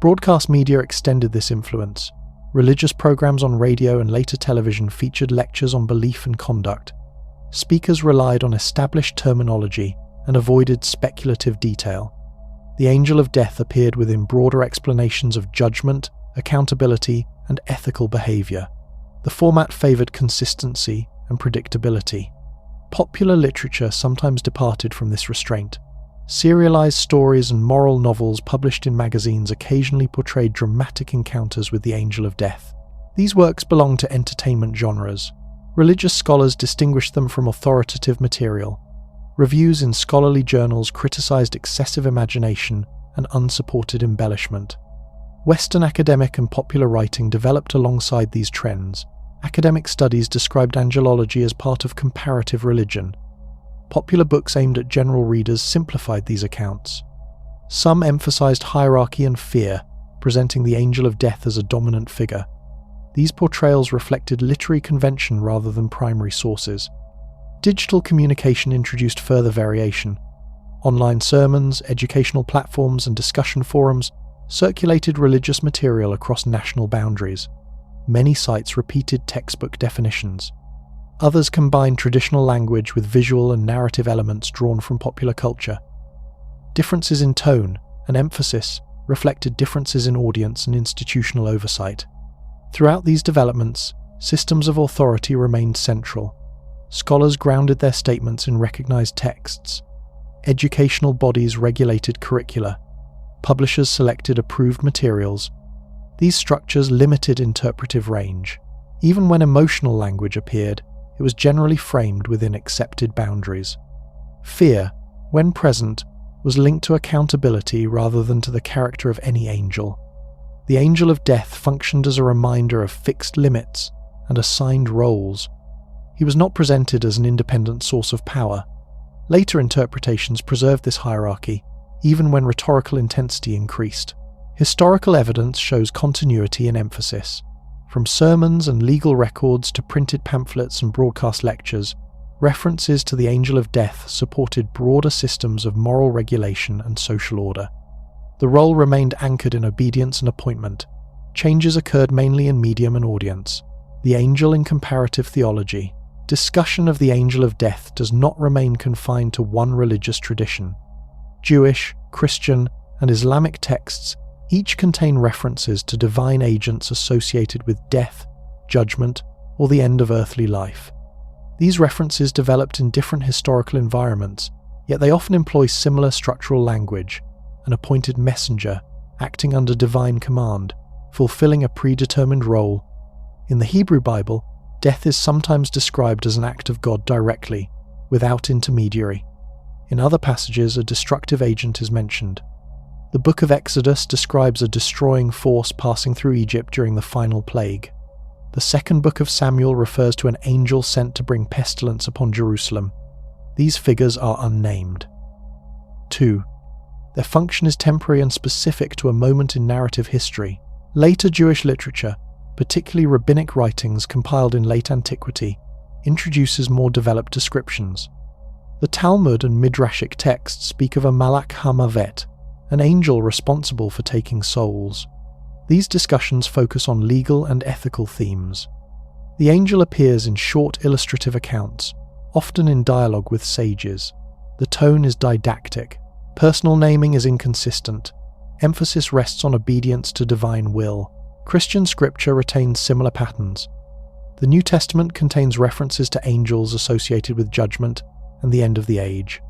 Broadcast media extended this influence. Religious programs on radio and later television featured lectures on belief and conduct. Speakers relied on established terminology and avoided speculative detail. The angel of death appeared within broader explanations of judgment, accountability, and ethical behavior. The format favored consistency and predictability. Popular literature sometimes departed from this restraint. Serialized stories and moral novels published in magazines occasionally portrayed dramatic encounters with the angel of death. These works belonged to entertainment genres. Religious scholars distinguished them from authoritative material. Reviews in scholarly journals criticized excessive imagination and unsupported embellishment. Western academic and popular writing developed alongside these trends. Academic studies described angelology as part of comparative religion. Popular books aimed at general readers simplified these accounts. Some emphasized hierarchy and fear, presenting the angel of death as a dominant figure. These portrayals reflected literary convention rather than primary sources. Digital communication introduced further variation. Online sermons, educational platforms, and discussion forums circulated religious material across national boundaries. Many sites repeated textbook definitions. Others combined traditional language with visual and narrative elements drawn from popular culture. Differences in tone and emphasis reflected differences in audience and institutional oversight. Throughout these developments, systems of authority remained central. Scholars grounded their statements in recognized texts. Educational bodies regulated curricula. Publishers selected approved materials. These structures limited interpretive range. Even when emotional language appeared, it was generally framed within accepted boundaries. Fear, when present, was linked to accountability rather than to the character of any angel. The angel of death functioned as a reminder of fixed limits and assigned roles. He was not presented as an independent source of power. Later interpretations preserved this hierarchy, even when rhetorical intensity increased. Historical evidence shows continuity and emphasis. From sermons and legal records to printed pamphlets and broadcast lectures, references to the angel of death supported broader systems of moral regulation and social order. The role remained anchored in obedience and appointment. Changes occurred mainly in medium and audience. The angel in comparative theology. Discussion of the angel of death does not remain confined to one religious tradition. Jewish, Christian, and Islamic texts each contain references to divine agents associated with death, judgment, or the end of earthly life. These references developed in different historical environments, yet they often employ similar structural language: an appointed messenger, acting under divine command, fulfilling a predetermined role. In the Hebrew Bible, death is sometimes described as an act of God directly, without intermediary. In other passages, a destructive agent is mentioned. The Book of Exodus describes a destroying force passing through Egypt during the final plague. The second book of Samuel refers to an angel sent to bring pestilence upon Jerusalem. These figures are unnamed. 2. Their function is temporary and specific to a moment in narrative history. Later Jewish literature, particularly rabbinic writings compiled in late antiquity, introduces more developed descriptions. The Talmud and Midrashic texts speak of a Malach HaMavet, an angel responsible for taking souls. These discussions focus on legal and ethical themes. The angel appears in short illustrative accounts, often in dialogue with sages. The tone is didactic. Personal naming is inconsistent. Emphasis rests on obedience to divine will. Christian scripture retains similar patterns. The New Testament contains references to angels associated with judgment and the end of the age.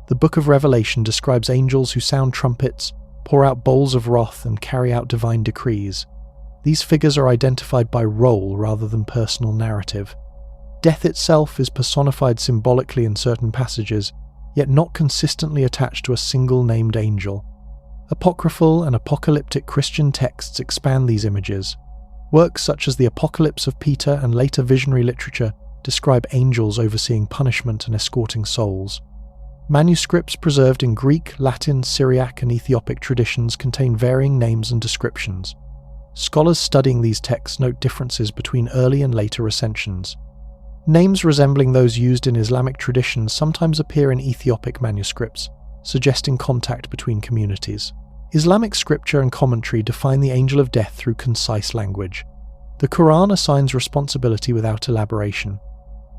The Book of Revelation describes angels who sound trumpets, pour out bowls of wrath, and carry out divine decrees. These figures are identified by role rather than personal narrative. Death itself is personified symbolically in certain passages, yet not consistently attached to a single named angel. Apocryphal and apocalyptic Christian texts expand these images. Works such as the Apocalypse of Peter and later visionary literature describe angels overseeing punishment and escorting souls. Manuscripts preserved in Greek, Latin, Syriac, and Ethiopic traditions contain varying names and descriptions. Scholars studying these texts note differences between early and later recensions. Names resembling those used in Islamic traditions sometimes appear in Ethiopic manuscripts, suggesting contact between communities. Islamic scripture and commentary define the angel of death through concise language. The Quran assigns responsibility without elaboration.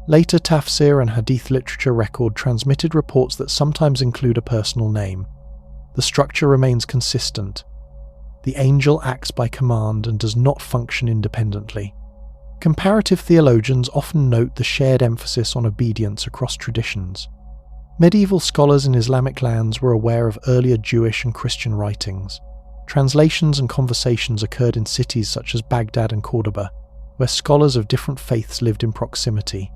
Later tafsir and hadith literature record transmitted reports that sometimes include a personal name. The structure remains consistent. The angel acts by command and does not function independently. Comparative theologians often note the shared emphasis on obedience across traditions. Medieval scholars in Islamic lands were aware of earlier Jewish and Christian writings. Translations and conversations occurred in cities such as Baghdad and Cordoba, where scholars of different faiths lived in proximity.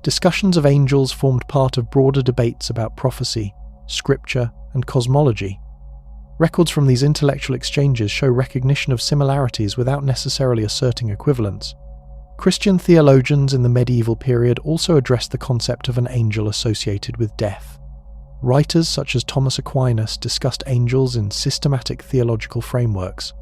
Discussions of angels formed part of broader debates about prophecy, scripture, and cosmology. Records from these intellectual exchanges show recognition of similarities without necessarily asserting equivalence. Christian theologians in the medieval period also addressed the concept of an angel associated with death. Writers such as Thomas Aquinas discussed angels in systematic theological frameworks.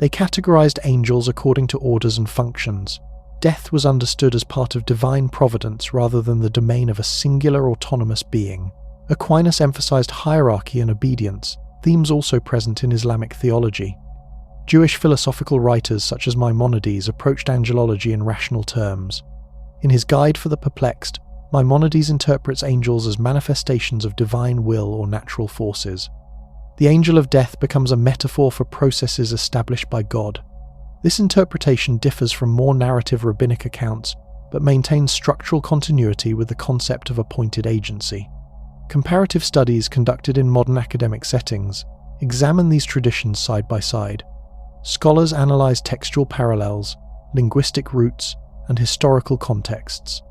They categorized angels according to orders and functions. Death was understood as part of divine providence rather than the domain of a singular autonomous being. Aquinas emphasized hierarchy and obedience, themes also present in Islamic theology. Jewish philosophical writers such as Maimonides approached angelology in rational terms. In his Guide for the Perplexed, Maimonides interprets angels as manifestations of divine will or natural forces. The angel of death becomes a metaphor for processes established by God. This interpretation differs from more narrative rabbinic accounts, but maintains structural continuity with the concept of appointed agency. Comparative studies conducted in modern academic settings examine these traditions side by side. Scholars analyze textual parallels, linguistic roots, and historical contexts.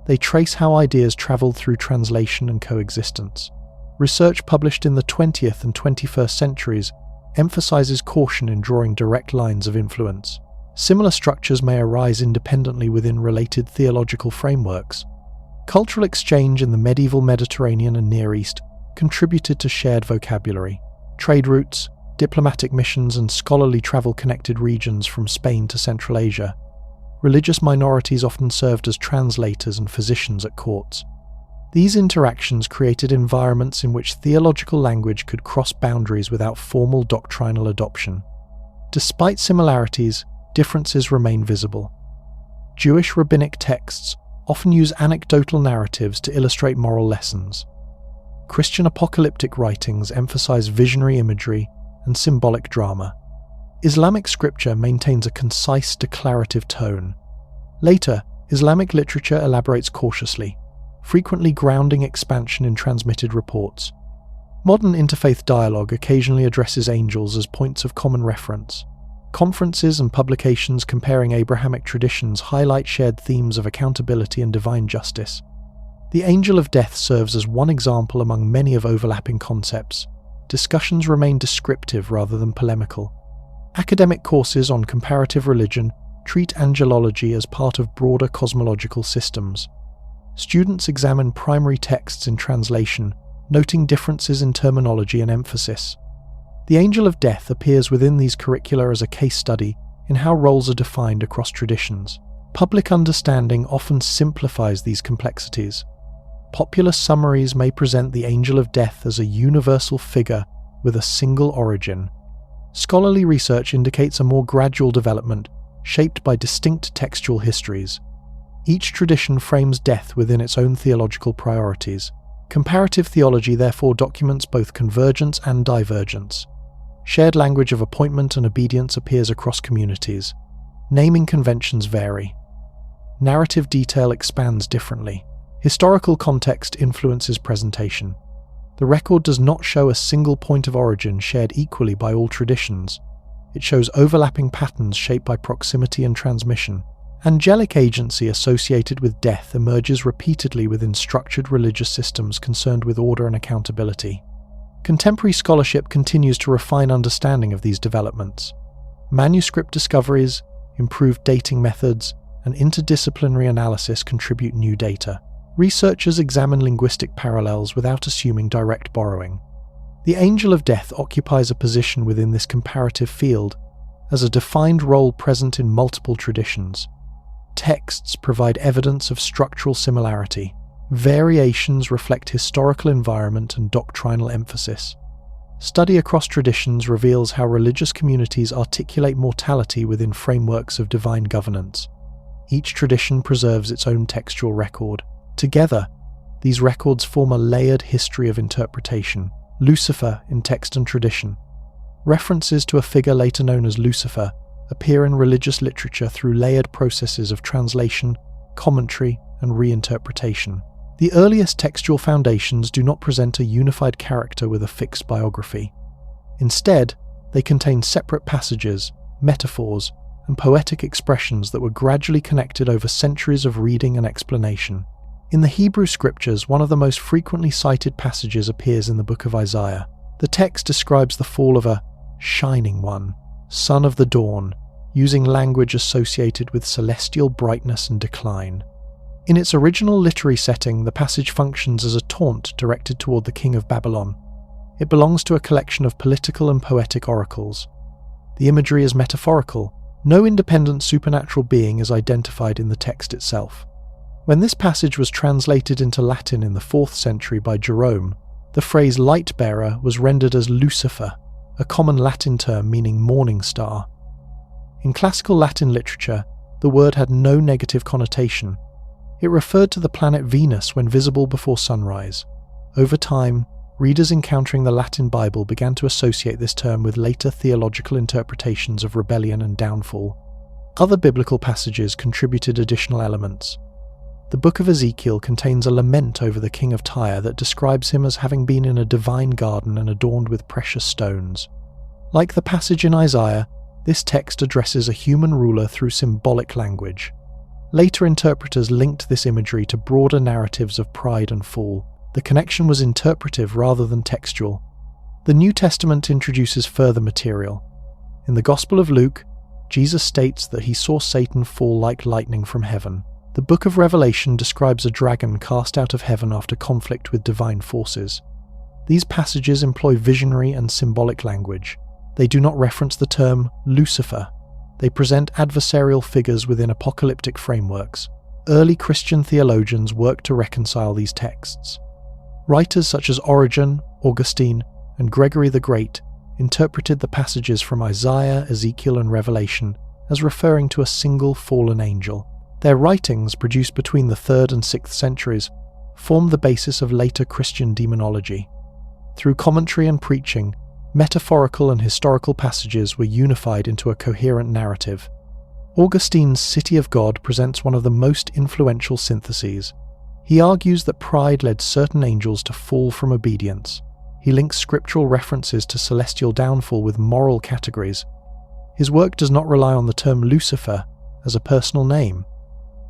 They trace how ideas traveled through translation and coexistence. Research published in the 20th and 21st centuries emphasizes caution in drawing direct lines of influence. Similar structures may arise independently within related theological frameworks. Cultural exchange in the medieval Mediterranean and Near East contributed to shared vocabulary. Trade routes, diplomatic missions, and scholarly travel connected regions from Spain to Central Asia. Religious minorities often served as translators and physicians at courts. These interactions created environments in which theological language could cross boundaries without formal doctrinal adoption. Despite similarities, differences remain visible. Jewish rabbinic texts often use anecdotal narratives to illustrate moral lessons. Christian apocalyptic writings emphasize visionary imagery and symbolic drama. Islamic scripture maintains a concise, declarative tone. Later, Islamic literature elaborates cautiously, frequently grounding expansion in transmitted reports. Modern interfaith dialogue occasionally addresses angels as points of common reference. Conferences and publications comparing Abrahamic traditions highlight shared themes of accountability and divine justice. The angel of death serves as one example among many of overlapping concepts. Discussions remain descriptive rather than polemical. Academic courses on comparative religion treat angelology as part of broader cosmological systems. Students examine primary texts in translation, noting differences in terminology and emphasis. The angel of death appears within these curricula as a case study in how roles are defined across traditions. Public understanding often simplifies these complexities. Popular summaries may present the angel of death as a universal figure with a single origin. Scholarly research indicates a more gradual development, shaped by distinct textual histories. Each tradition frames death within its own theological priorities. Comparative theology therefore documents both convergence and divergence. Shared language of appointment and obedience appears across communities. Naming conventions vary. Narrative detail expands differently. Historical context influences presentation. The record does not show a single point of origin shared equally by all traditions. It shows overlapping patterns shaped by proximity and transmission. Angelic agency associated with death emerges repeatedly within structured religious systems concerned with order and accountability. Contemporary scholarship continues to refine understanding of these developments. Manuscript discoveries, improved dating methods, and interdisciplinary analysis contribute new data. Researchers examine linguistic parallels without assuming direct borrowing. The angel of death occupies a position within this comparative field as a defined role present in multiple traditions. Texts provide evidence of structural similarity. Variations reflect historical environment and doctrinal emphasis. Study across traditions reveals how religious communities articulate mortality within frameworks of divine governance. Each tradition preserves its own textual record. Together, these records form a layered history of interpretation. Lucifer in text and tradition. References to a figure later known as Lucifer appear in religious literature through layered processes of translation, commentary, and reinterpretation. The earliest textual foundations do not present a unified character with a fixed biography. Instead, they contain separate passages, metaphors, and poetic expressions that were gradually connected over centuries of reading and explanation. In the Hebrew scriptures, one of the most frequently cited passages appears in the book of Isaiah. The text describes the fall of a shining one, son of the dawn, using language associated with celestial brightness and decline. In its original literary setting, the passage functions as a taunt directed toward the king of Babylon. It belongs to a collection of political and poetic oracles. The imagery is metaphorical. No independent supernatural being is identified in the text itself. When this passage was translated into Latin in the 4th century by Jerome, the phrase light-bearer was rendered as Lucifer, a common Latin term meaning morning star. In classical Latin literature, the word had no negative connotation. It referred to the planet Venus when visible before sunrise. Over time, readers encountering the Latin Bible began to associate this term with later theological interpretations of rebellion and downfall. Other biblical passages contributed additional elements. The book of Ezekiel contains a lament over the king of Tyre that describes him as having been in a divine garden and adorned with precious stones. Like the passage in Isaiah, this text addresses a human ruler through symbolic language. Later interpreters linked this imagery to broader narratives of pride and fall. The connection was interpretive rather than textual. The New Testament introduces further material. In the Gospel of Luke, Jesus states that he saw Satan fall like lightning from heaven. The book of Revelation describes a dragon cast out of heaven after conflict with divine forces. These passages employ visionary and symbolic language. They do not reference the term Lucifer. They present adversarial figures within apocalyptic frameworks. Early Christian theologians worked to reconcile these texts. Writers such as Origen, Augustine, and Gregory the Great interpreted the passages from Isaiah, Ezekiel, and Revelation as referring to a single fallen angel. Their writings, produced between the 3rd and 6th centuries, formed the basis of later Christian demonology. Through commentary and preaching, metaphorical and historical passages were unified into a coherent narrative. Augustine's City of God presents one of the most influential syntheses. He argues that pride led certain angels to fall from obedience. He links scriptural references to celestial downfall with moral categories. His work does not rely on the term Lucifer as a personal name.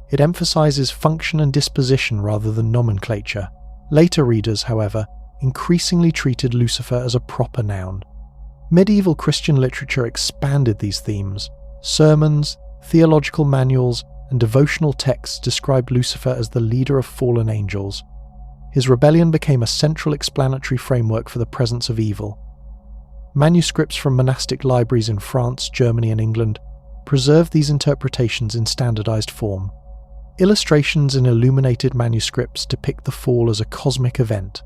It emphasizes function and disposition rather than nomenclature. Later readers, however, increasingly treated Lucifer as a proper noun. Medieval Christian literature expanded these themes. Sermons, theological manuals, and devotional texts described Lucifer as the leader of fallen angels. His rebellion became a central explanatory framework for the presence of evil. Manuscripts from monastic libraries in France, Germany, and England preserved these interpretations in standardized form. Illustrations in illuminated manuscripts depict the fall as a cosmic event,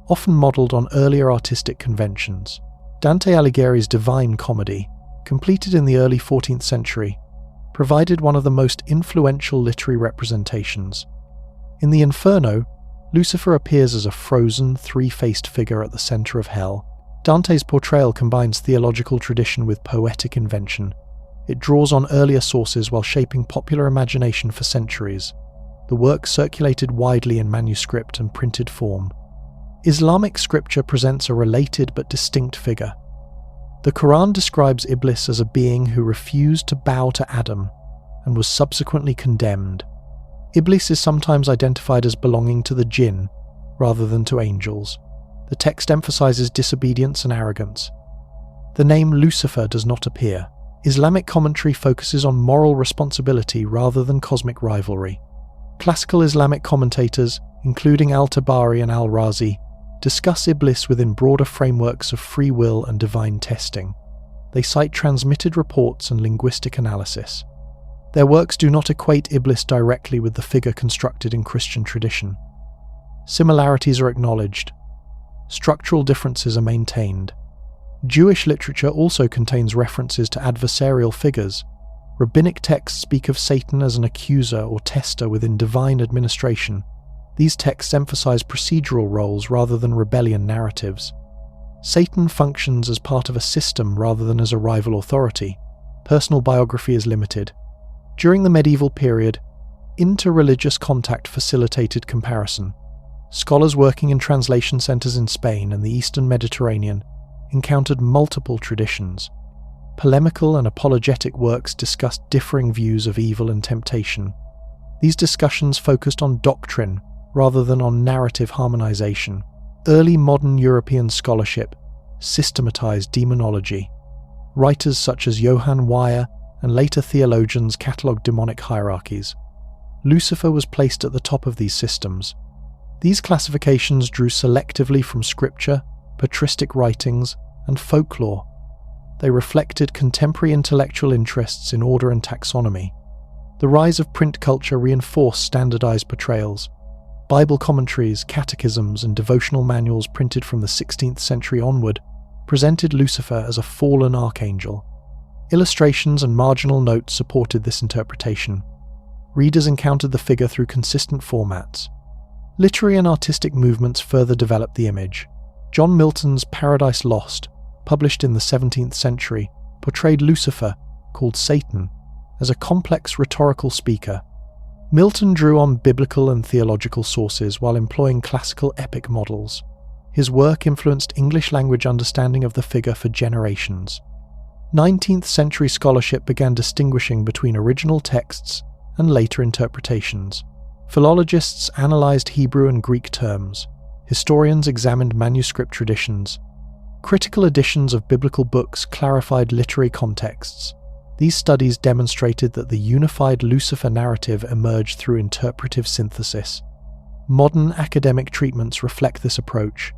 often modelled on earlier artistic conventions. Dante Alighieri's Divine Comedy, completed in the early 14th century, provided one of the most influential literary representations. In the Inferno, Lucifer appears as a frozen, three-faced figure at the centre of hell. Dante's portrayal combines theological tradition with poetic invention. It draws on earlier sources while shaping popular imagination for centuries. The work circulated widely in manuscript and printed form. Islamic scripture presents a related but distinct figure. The Quran describes Iblis as a being who refused to bow to Adam and was subsequently condemned. Iblis is sometimes identified as belonging to the jinn rather than to angels. The text emphasizes disobedience and arrogance. The name Lucifer does not appear. Islamic commentary focuses on moral responsibility rather than cosmic rivalry. Classical Islamic commentators, including al-Tabari and al-Razi, discuss Iblis within broader frameworks of free will and divine testing. They cite transmitted reports and linguistic analysis. Their works do not equate Iblis directly with the figure constructed in Christian tradition. Similarities are acknowledged. Structural differences are maintained. Jewish literature also contains references to adversarial figures. Rabbinic texts speak of Satan as an accuser or tester within divine administration. These texts emphasize procedural roles rather than rebellion narratives. Satan functions as part of a system rather than as a rival authority. Personal biography is limited. During the medieval period, interreligious contact facilitated comparison. Scholars working in translation centers in Spain and the Eastern Mediterranean encountered multiple traditions. Polemical and apologetic works discussed differing views of evil and temptation. These discussions focused on doctrine rather than on narrative harmonization. Early modern European scholarship systematized demonology. Writers such as Johann Weyer and later theologians catalogued demonic hierarchies. Lucifer was placed at the top of these systems. These classifications drew selectively from scripture, patristic writings, and folklore. They reflected contemporary intellectual interests in order and taxonomy. The rise of print culture reinforced standardized portrayals. Bible commentaries, catechisms, and devotional manuals printed from the 16th century onward presented Lucifer as a fallen archangel. Illustrations and marginal notes supported this interpretation. Readers encountered the figure through consistent formats. Literary and artistic movements further developed the image. John Milton's Paradise Lost, published in the 17th century, portrayed Lucifer, called Satan, as a complex rhetorical speaker. Milton drew on biblical and theological sources while employing classical epic models. His work influenced English language understanding of the figure for generations. 19th century scholarship began distinguishing between original texts and later interpretations. Philologists analyzed Hebrew and Greek terms. Historians examined manuscript traditions. Critical editions of biblical books clarified literary contexts. These studies demonstrated that the unified Lucifer narrative emerged through interpretive synthesis. Modern academic treatments reflect this approach.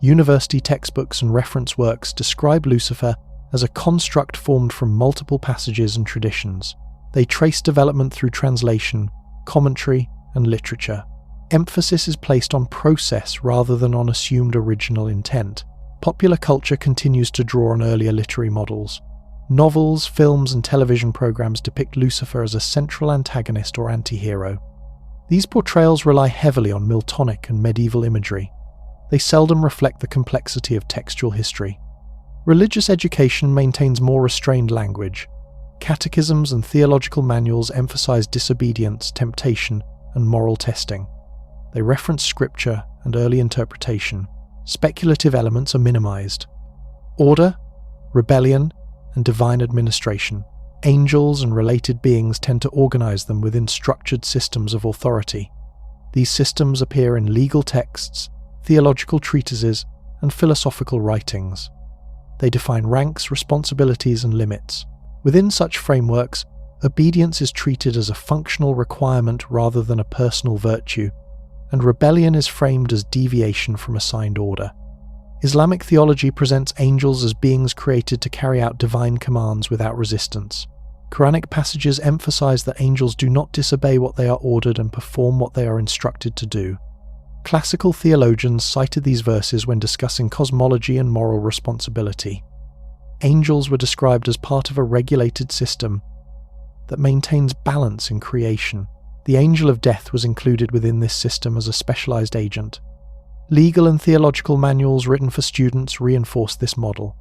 University textbooks and reference works describe Lucifer as a construct formed from multiple passages and traditions. They trace development through translation, commentary, and literature. Emphasis is placed on process rather than on assumed original intent. Popular culture continues to draw on earlier literary models. Novels, films, and television programs depict Lucifer as a central antagonist or anti-hero. These portrayals rely heavily on Miltonic and medieval imagery. They seldom reflect the complexity of textual history. Religious education maintains more restrained language. Catechisms and theological manuals emphasize disobedience, temptation, and moral testing. They reference scripture and early interpretation. Speculative elements are minimized. Order, rebellion, and divine administration. Angels and related beings tend to organize them within structured systems of authority. These systems appear in legal texts, theological treatises, and philosophical writings. They define ranks, responsibilities, and limits. Within such frameworks, obedience is treated as a functional requirement rather than a personal virtue, and rebellion is framed as deviation from assigned order. Islamic theology presents angels as beings created to carry out divine commands without resistance. Quranic passages emphasize that angels do not disobey what they are ordered and perform what they are instructed to do. Classical theologians cited these verses when discussing cosmology and moral responsibility. Angels were described as part of a regulated system that maintains balance in creation. The angel of death was included within this system as a specialized agent. Legal and theological manuals written for students reinforced this model.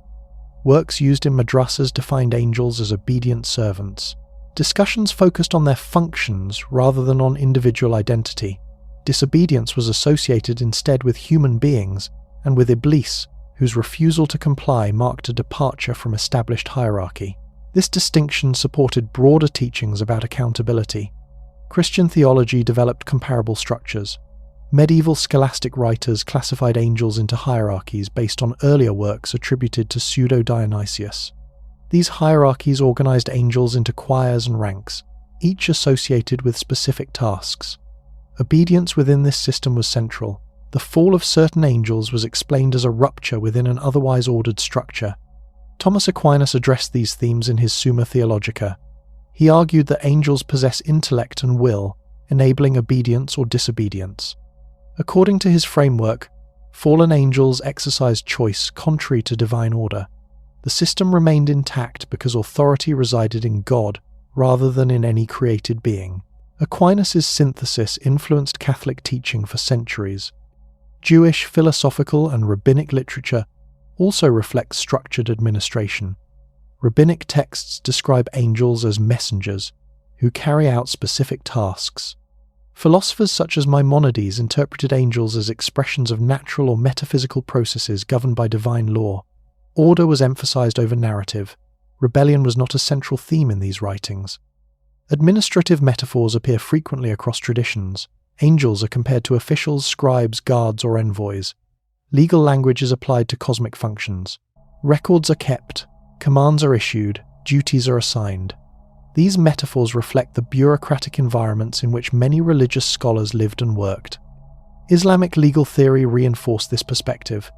Works used in madrasas defined angels as obedient servants. Discussions focused on their functions rather than on individual identity. Disobedience was associated instead with human beings and with Iblis, whose refusal to comply marked a departure from established hierarchy. This distinction supported broader teachings about accountability. Christian theology developed comparable structures. Medieval scholastic writers classified angels into hierarchies based on earlier works attributed to Pseudo-Dionysius. These hierarchies organized angels into choirs and ranks, each associated with specific tasks. Obedience within this system was central. The fall of certain angels was explained as a rupture within an otherwise ordered structure. Thomas Aquinas addressed these themes in his Summa Theologica. He argued that angels possess intellect and will, enabling obedience or disobedience. According to his framework, fallen angels exercised choice contrary to divine order. The system remained intact because authority resided in God rather than in any created being. Aquinas' synthesis influenced Catholic teaching for centuries. Jewish, philosophical, and rabbinic literature also reflects structured administration. Rabbinic texts describe angels as messengers who carry out specific tasks. Philosophers such as Maimonides interpreted angels as expressions of natural or metaphysical processes governed by divine law. Order was emphasized over narrative. Rebellion was not a central theme in these writings. Administrative metaphors appear frequently across traditions. Angels are compared to officials, scribes, guards, or envoys. Legal language is applied to cosmic functions. Records are kept, commands are issued, duties are assigned. These metaphors reflect the bureaucratic environments in which many religious scholars lived and worked. Islamic legal theory reinforced this perspective.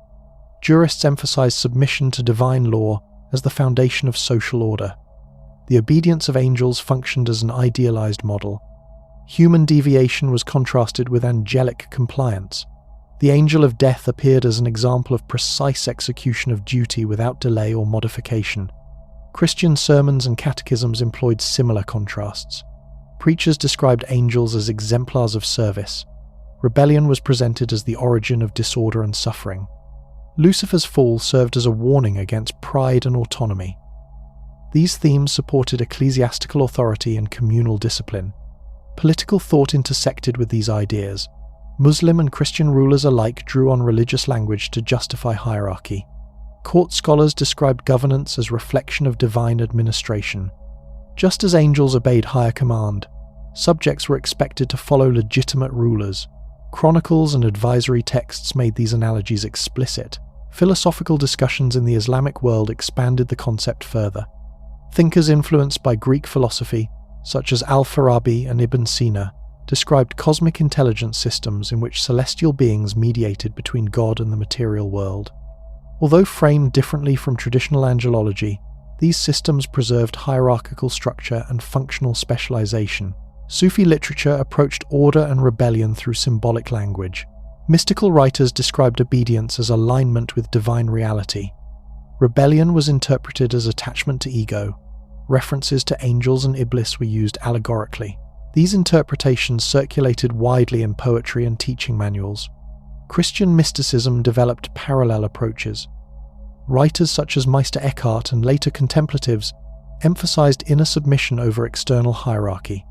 Jurists emphasized submission to divine law as the foundation of social order. The obedience of angels functioned as an idealized model. Human deviation was contrasted with angelic compliance. The angel of death appeared as an example of precise execution of duty without delay or modification. Christian sermons and catechisms employed similar contrasts. Preachers described angels as exemplars of service. Rebellion was presented as the origin of disorder and suffering. Lucifer's fall served as a warning against pride and autonomy. These themes supported ecclesiastical authority and communal discipline. Political thought intersected with these ideas. Muslim and Christian rulers alike drew on religious language to justify hierarchy. Court scholars described governance as reflection of divine administration. Just as angels obeyed higher command, subjects were expected to follow legitimate rulers. Chronicles and advisory texts made these analogies explicit. Philosophical discussions in the Islamic world expanded the concept further. Thinkers influenced by Greek philosophy, such as Al-Farabi and Ibn Sina, described cosmic intelligence systems in which celestial beings mediated between God and the material world. Although framed differently from traditional angelology, these systems preserved hierarchical structure and functional specialization. Sufi literature approached order and rebellion through symbolic language. Mystical writers described obedience as alignment with divine reality. Rebellion was interpreted as attachment to ego. References to angels and Iblis were used allegorically. These interpretations circulated widely in poetry and teaching manuals. Christian mysticism developed parallel approaches. Writers such as Meister Eckhart and later contemplatives emphasized inner submission over external hierarchy.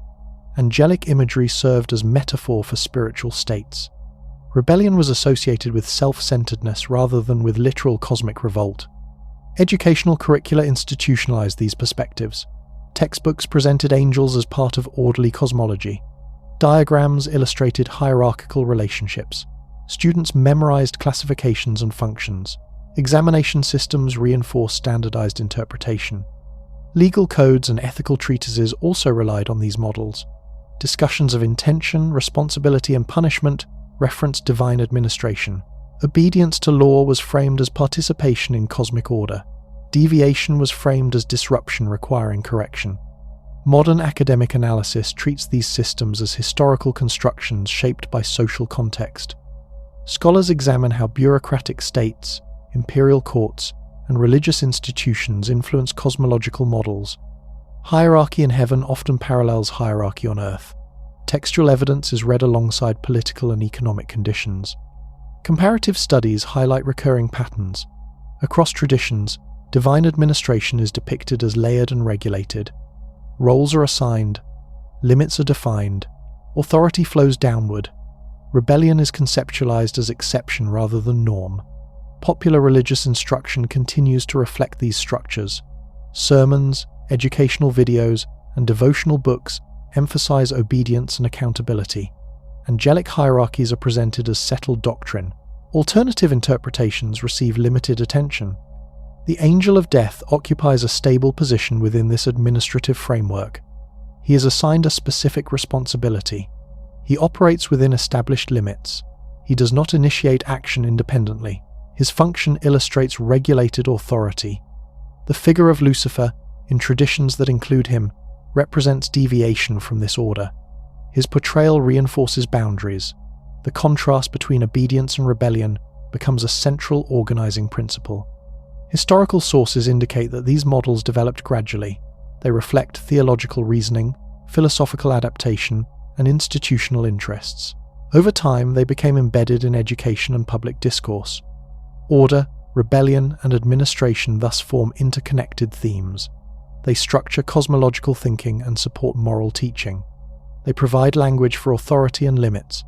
Angelic imagery served as metaphor for spiritual states. Rebellion was associated with self-centeredness rather than with literal cosmic revolt. Educational curricula institutionalized these perspectives. Textbooks presented angels as part of orderly cosmology. Diagrams illustrated hierarchical relationships. Students memorized classifications and functions. Examination systems reinforced standardized interpretation. Legal codes and ethical treatises also relied on these models. Discussions of intention, responsibility, and punishment referenced divine administration. Obedience to law was framed as participation in cosmic order. Deviation was framed as disruption requiring correction. Modern academic analysis treats these systems as historical constructions shaped by social context. Scholars examine how bureaucratic states, imperial courts, and religious institutions influence cosmological models. Hierarchy in heaven often parallels hierarchy on earth. Textual evidence is read alongside political and economic conditions. Comparative studies highlight recurring patterns. Across traditions, divine administration is depicted as layered and regulated. Roles are assigned, limits are defined, authority flows downward. Rebellion is conceptualized as exception rather than norm. Popular religious instruction continues to reflect these structures. Sermons, educational videos, and devotional books emphasize obedience and accountability. Angelic hierarchies are presented as settled doctrine. Alternative interpretations receive limited attention. The angel of death occupies a stable position within this administrative framework. He is assigned a specific responsibility. He operates within established limits. He does not initiate action independently. His function illustrates regulated authority. The figure of Lucifer, in traditions that include him, represents deviation from this order. His portrayal reinforces boundaries. The contrast between obedience and rebellion becomes a central organizing principle. Historical sources indicate that these models developed gradually. They reflect theological reasoning, philosophical adaptation, and institutional interests. Over time, they became embedded in education and public discourse. Order, rebellion, and administration thus form interconnected themes. They structure cosmological thinking and support moral teaching. They provide language for authority and limits,